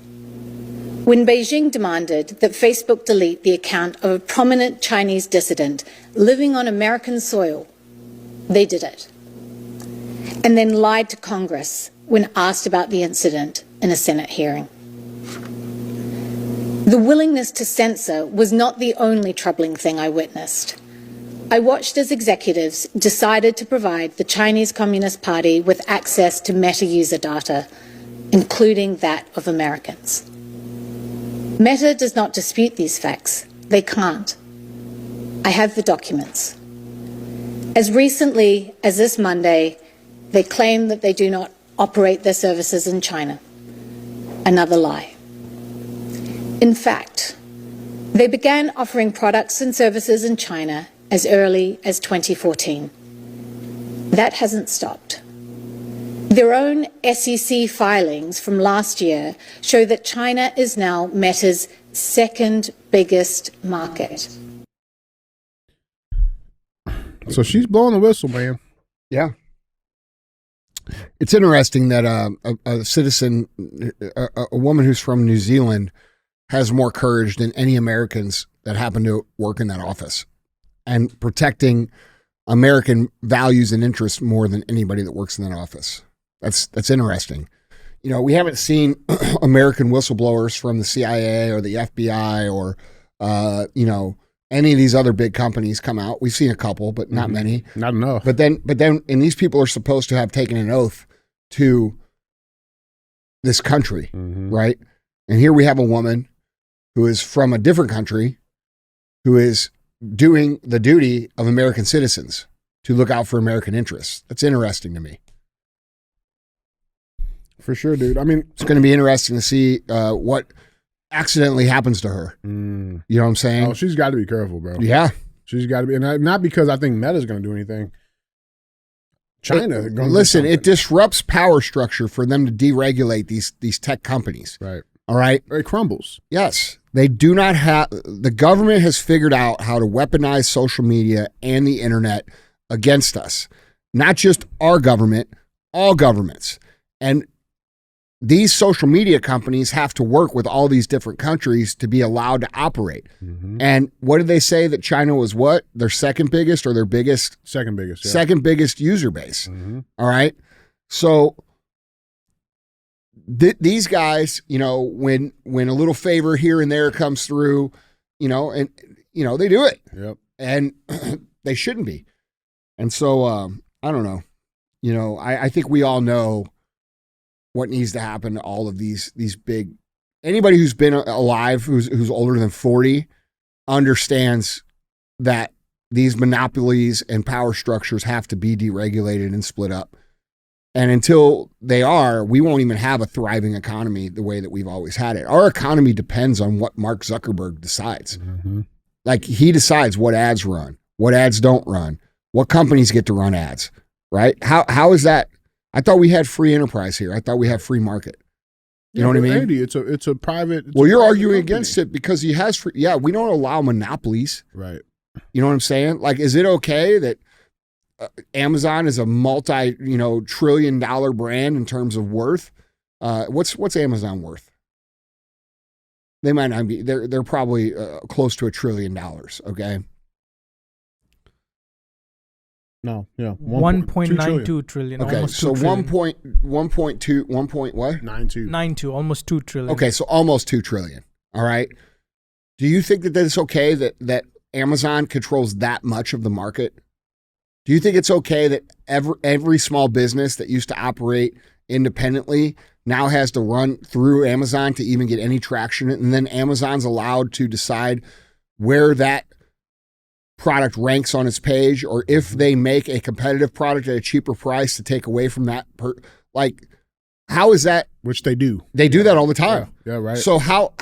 When Beijing demanded that Facebook delete the account of a prominent Chinese dissident living on American soil, they did it. And then lied to Congress when asked about the incident in a Senate hearing. The willingness to censor was not the only troubling thing I witnessed. I watched as executives decided to provide the Chinese Communist Party with access to Meta user data, including that of Americans. Meta does not dispute these facts. They can't. I have the documents. As recently as this Monday, they claim that they do not operate their services in China. Another lie. In fact, they began offering products and services in China as early as 2014. That hasn't stopped. Their own SEC filings from last year show that China is now Meta's second biggest market. So she's blowing the whistle, man. Yeah. It's interesting that a citizen, a woman who's from New Zealand, has more courage than any Americans that happen to work in that office, and protecting American values and interests more than anybody that works in that office. That's interesting. You know, we haven't seen American whistleblowers from the CIA or the FBI or, you know, any of these other big companies come out. We've seen a couple, but not many. Not enough. But then, and these people are supposed to have taken an oath to this country, right? And here we have a woman who is from a different country who is doing the duty of American citizens to look out for American interests. That's interesting to me. For sure, dude. I mean, it's going to be interesting to see what accidentally happens to her. You know what I'm saying? Oh, she's got to be careful, bro. Yeah. She's got to be. And not because I think Meta's going to do anything. China. Listen, it disrupts power structure for them to deregulate these tech companies. Right. All right. It crumbles. Yes. They do not have, the government has figured out how to weaponize social media and the internet against us. Not just our government, all governments. And these social media companies have to work with all these different countries to be allowed to operate. And what did they say that China was what? Their second biggest or their biggest? Second biggest. Yeah. Second biggest user base. All right. So these guys, you know, when a little favor here and there comes through, you know, and, you know, they do it. Yep. And they shouldn't be. And so, I don't know. You know, I think we all know what needs to happen to all of these big, anybody who's been alive, who's older than 40, understands that these monopolies and power structures have to be deregulated and split up. And until they are, we won't even have a thriving economy the way that we've always had it. Our economy depends on what Mark Zuckerberg decides. Like, he decides what ads run, what ads don't run, what companies get to run ads, right? How is that? I thought we had free enterprise here. I thought we had free market. You know what I mean? Andy, it's a private. Well, you're arguing against it because he has free. Yeah, we don't allow monopolies. Right. You know what I'm saying? Like, is it okay that Amazon is a multi-trillion-dollar brand in terms of worth? What's Amazon worth? They might not be. They're probably close to $1 trillion. Okay. No, yeah, 1.92 trillion. Okay, almost so 2 trillion. 1 point what? 92, almost 2 trillion. Okay, so almost 2 trillion. All right. Do you think that it's okay that Amazon controls that much of the market? Do you think it's okay that every small business that used to operate independently now has to run through Amazon to even get any traction, and then Amazon's allowed to decide where that product ranks on its page, or if they make a competitive product at a cheaper price to take away from that like, how is that? Which they do. They do that all the time. Yeah, right. So how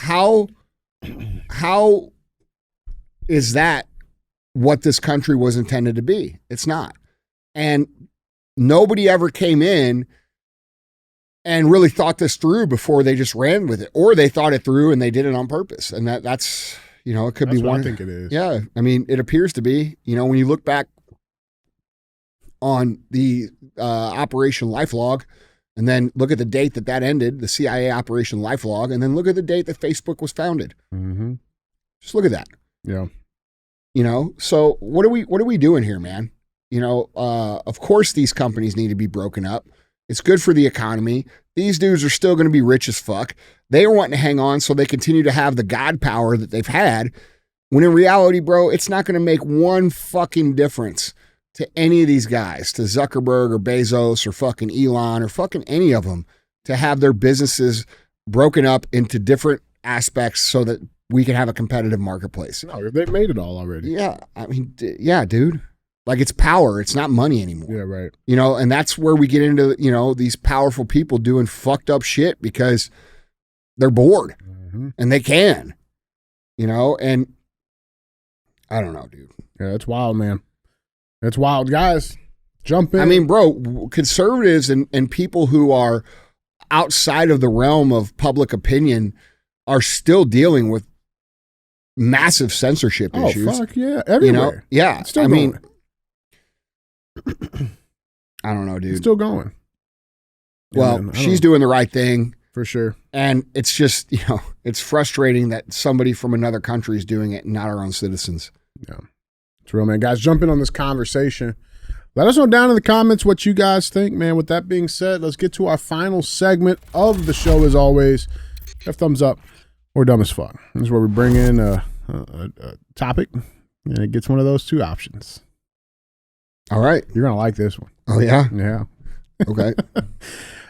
is that what this country was intended to be? It's not. And nobody ever came in and really thought this through before they just ran with it, or they thought it through and they did it on purpose. And that's, you know, it could be one. I think it is. Yeah. I mean, it appears to be, you know, when you look back on the Operation LifeLog, and then look at the date that ended, the CIA Operation LifeLog, and then look at the date that Facebook was founded. Mm-hmm. Just look at that. Yeah. You know, so what are we doing here, man? You know, of course these companies need to be broken up. It's good for the economy. These dudes are still going to be rich as fuck. They are wanting to hang on so they continue to have the God power that they've had. When in reality, bro, it's not going to make one fucking difference to any of these guys, to Zuckerberg or Bezos or fucking Elon or fucking any of them, to have their businesses broken up into different aspects so that we can have a competitive marketplace. No, they made it all already. Yeah. I mean, yeah, dude. Like, it's power. It's not money anymore. Yeah, right. You know, and that's where we get into, you know, these powerful people doing fucked up shit because they're bored and they can, you know, and I don't know, dude. Yeah, it's wild, man. It's wild. Guys, jump in. I mean, bro, conservatives and people who are outside of the realm of public opinion are still dealing with massive censorship issues. Oh, fuck yeah. Everywhere. You know? Yeah. It's still going. I don't know, dude. It's still going. Well, man, she's doing the right thing. For sure. And it's just, you know, it's frustrating that somebody from another country is doing it and not our own citizens. Yeah. It's real, man. Guys, jump in on this conversation. Let us know down in the comments what you guys think, man. With that being said, let's get to our final segment of the show as always. Have thumbs up or dumb as fuck. This is where we bring in a topic and it gets one of those two options. All right. You're going to like this one. Oh, yeah? Yeah. Okay.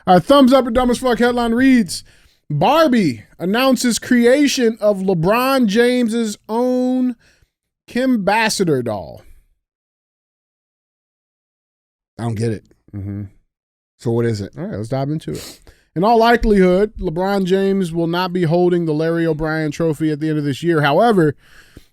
All right, thumbs up or dumb as fuck headline reads, Barbie announces creation of LeBron James's own Kimbassador doll. I don't get it. Mm-hmm. So what is it? All right, let's dive into it. In all likelihood, LeBron James will not be holding the Larry O'Brien trophy at the end of this year. However,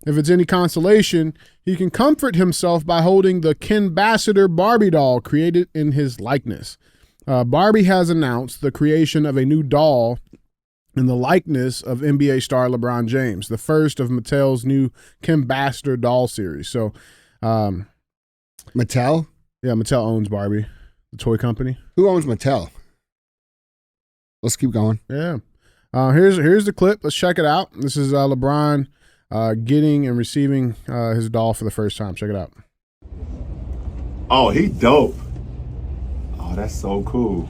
if it's any consolation, he can comfort himself by holding the Kimbassador Barbie doll created in his likeness. Barbie has announced the creation of a new doll in the likeness of NBA star LeBron James, the first of Mattel's new Kimbassador doll series. So, Mattel? Yeah, Mattel owns Barbie, the toy company. Who owns Mattel? Let's keep going. Yeah. Here's the clip. Let's check it out. This is LeBron getting and receiving his doll for the first time. Check it out. Oh, he dope. Oh, that's so cool.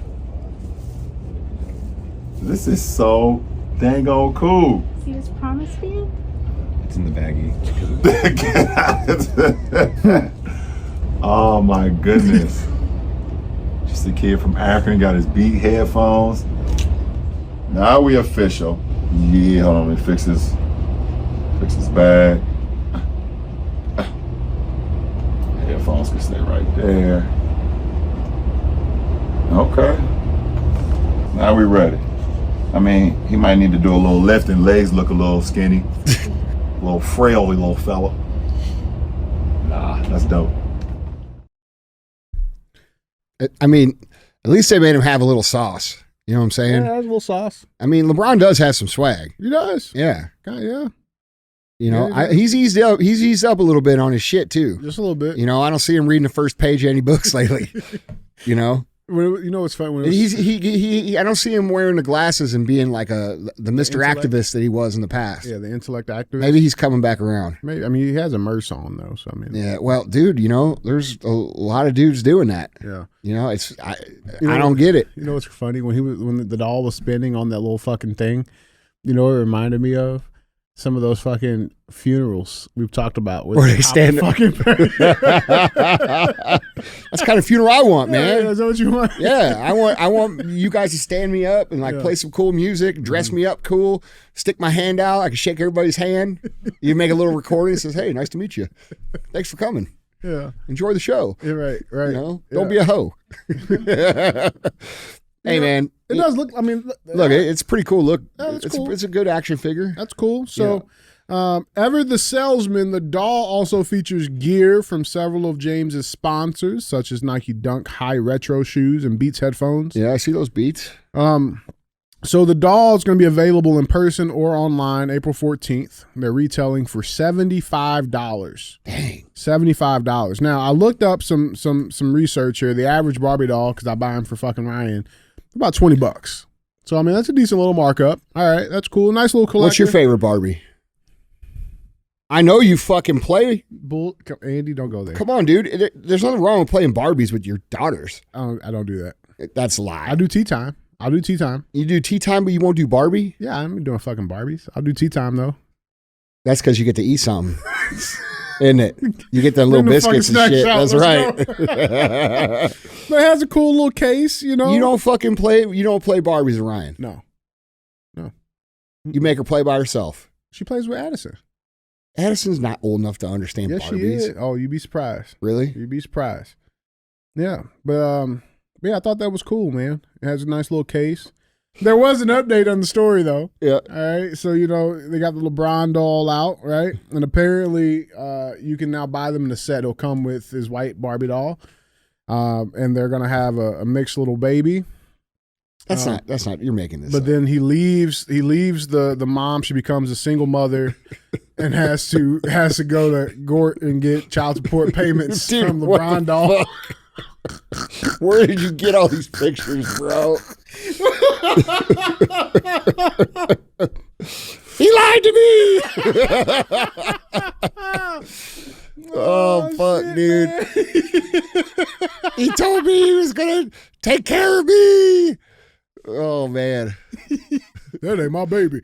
This is so dang on cool. See this promise bead? It's in the baggie. Oh my goodness. Just a kid from Akron got his Beat headphones. Now we official. Yeah, hold on, let me fix his bag. Headphones can stay right there. Okay. Now we ready. I mean, he might need to do a little lifting. Legs look a little skinny. A little frail little fella. Nah, that's dope. I mean, at least they made him have a little sauce. You know what I'm saying? Yeah, that's a little sauce. I mean, LeBron does have some swag. He does. Yeah. Yeah. You know, Yeah, he's eased up. He's eased up a little bit on his shit too. Just a little bit. You know, I don't see him reading the first page of any books lately. You know. You know what's funny? When I don't see him wearing the glasses and being like the Mr. Activist that he was in the past. Yeah, the intellect activist. Maybe he's coming back around. Maybe. I mean, he has a merce on though, so I mean. Yeah, well, dude, you know, there's a lot of dudes doing that. Yeah. You know, I don't get it. You know what's funny? When the doll was spinning on that little fucking thing, you know what it reminded me of? Some of those fucking funerals we've talked about where they stand fucking That's the kind of funeral I want, man. Yeah, is that what you want? Yeah, I want you guys to stand me up and play some cool music, dress me up cool, stick my hand out. I can shake everybody's hand. You make a little recording that says, "Hey, nice to meet you. Thanks for coming. Yeah, enjoy the show." Yeah, right. You know, don't be a hoe. Hey, man. It does look. I mean, look, it's pretty cool. Look, that's cool. It's a good action figure. That's cool. So, Ever the Salesman, the doll also features gear from several of James's sponsors, such as Nike Dunk High Retro shoes and Beats headphones. Yeah, I see those Beats. So the doll is going to be available in person or online April 14th. They're retailing for $75. Dang. $75. Now, I looked up some research here. The average Barbie doll, because I buy them for fucking Ryan, about $20. So, I mean, that's a decent little markup. All right, that's cool. Nice little collection. What's your favorite Barbie? I know you fucking play. Andy, don't go there. Come on, dude. There's nothing wrong with playing Barbies with your daughters. I don't do that. That's a lie. I do tea time. I'll do tea time. You do tea time, but you won't do Barbie? Yeah, I'm doing fucking Barbies. I'll do tea time, though. That's because you get to eat something. Isn't it? You get the little biscuits and shit. That's right. But it has a cool little case, you know. You don't play Barbies with Ryan. No. You make her play by herself. She plays with Addison. Addison's not old enough to understand Yes, Barbies. she is. Oh, you'd be surprised. Really? You'd be surprised. Yeah, but yeah, I thought that was cool, man. It has a nice little case. There was an update on the story, though. Yeah. All right, so, you know, they got the LeBron doll out, right? And apparently you can now buy them in the set. It'll come with his white Barbie doll, and they're going to have a mixed little baby. That's not, you're making this But up. then he leaves the mom. She becomes a single mother and has to go to Gort and get child support payments Dude, from what LeBron the doll. fuck? Where did you get all these pictures, bro? He lied to me. Oh fuck, shit, dude. He told me he was gonna take care of me. Oh man. That ain't my baby.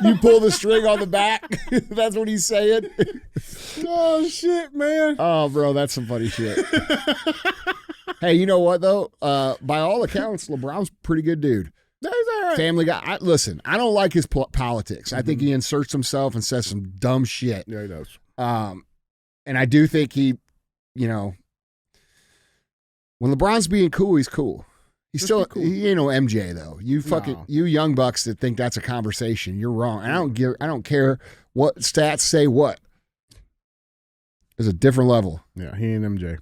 You pull the string on the back. That's what he's saying. Oh shit, man. Oh, bro, that's some funny shit. Hey, you know what though? By all accounts, LeBron's a pretty good dude. He's all right. Family guy. Listen, I don't like his politics. I think he inserts himself and says some dumb shit. Yeah, he does. And I do think he, you know, when LeBron's being cool, he's cool. He's still cool. He ain't no MJ though. You fucking you young bucks that think that's a conversation. You're wrong. I don't care what stats say what. There's a different level. Yeah, he ain't MJ.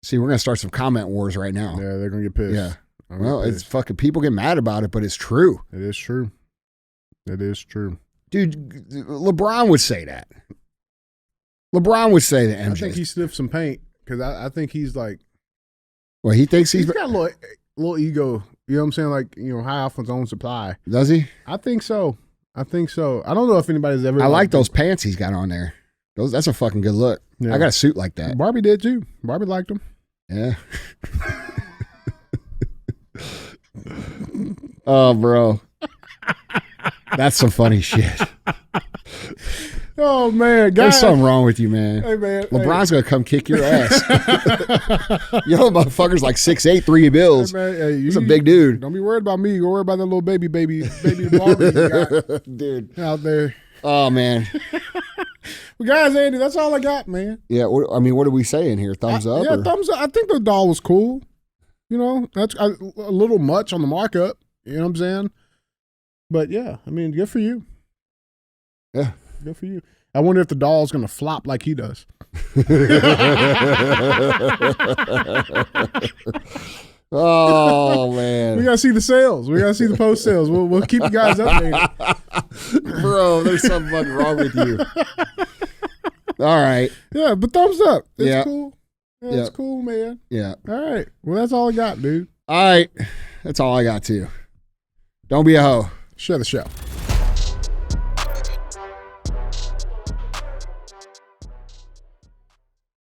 See, we're gonna start some comment wars right now. Yeah, they're gonna get pissed. Yeah. Well, it's fucking people get mad about it, but it's true. It is true. It is true. Dude, LeBron would say that. LeBron would say that MJ. I think he sniffed some paint because I think he's like. Well, he thinks he's got a little ego. You know what I'm saying? Like, you know, high off his own supply. Does he? I think so. I don't know if anybody's ever. I like those pants he's got on there. That's a fucking good look. Yeah. I got a suit like that. Barbie did too. Barbie liked them. Yeah. Oh, bro. That's some funny shit. Oh, man. There's something wrong with you, man. Hey, man. LeBron's going to come kick your ass. You know, motherfucker's like 6'8", 3 bills. Hey, man, he's a big dude. Don't be worried about me. Go worry about that little baby Barbie you got dude out there. Oh, man. Well, guys, Andy, that's all I got, man. Yeah, I mean, what are we saying here? Thumbs up? Yeah, thumbs up. I think the doll was cool. You know, that's a little much on the markup. You know what I'm saying? But, yeah, I mean, good for you. Yeah. Good for you. I wonder if the doll's going to flop like he does. Oh, man. We got to see the sales. We got to see the post sales. We'll keep you guys updated. Bro, there's something fucking wrong with you. All right. Yeah, but thumbs up. It's cool. Yeah, it's cool, man. Yeah. All right. Well, that's all I got, dude. All right. That's all I got, too. Don't be a hoe. Share the show.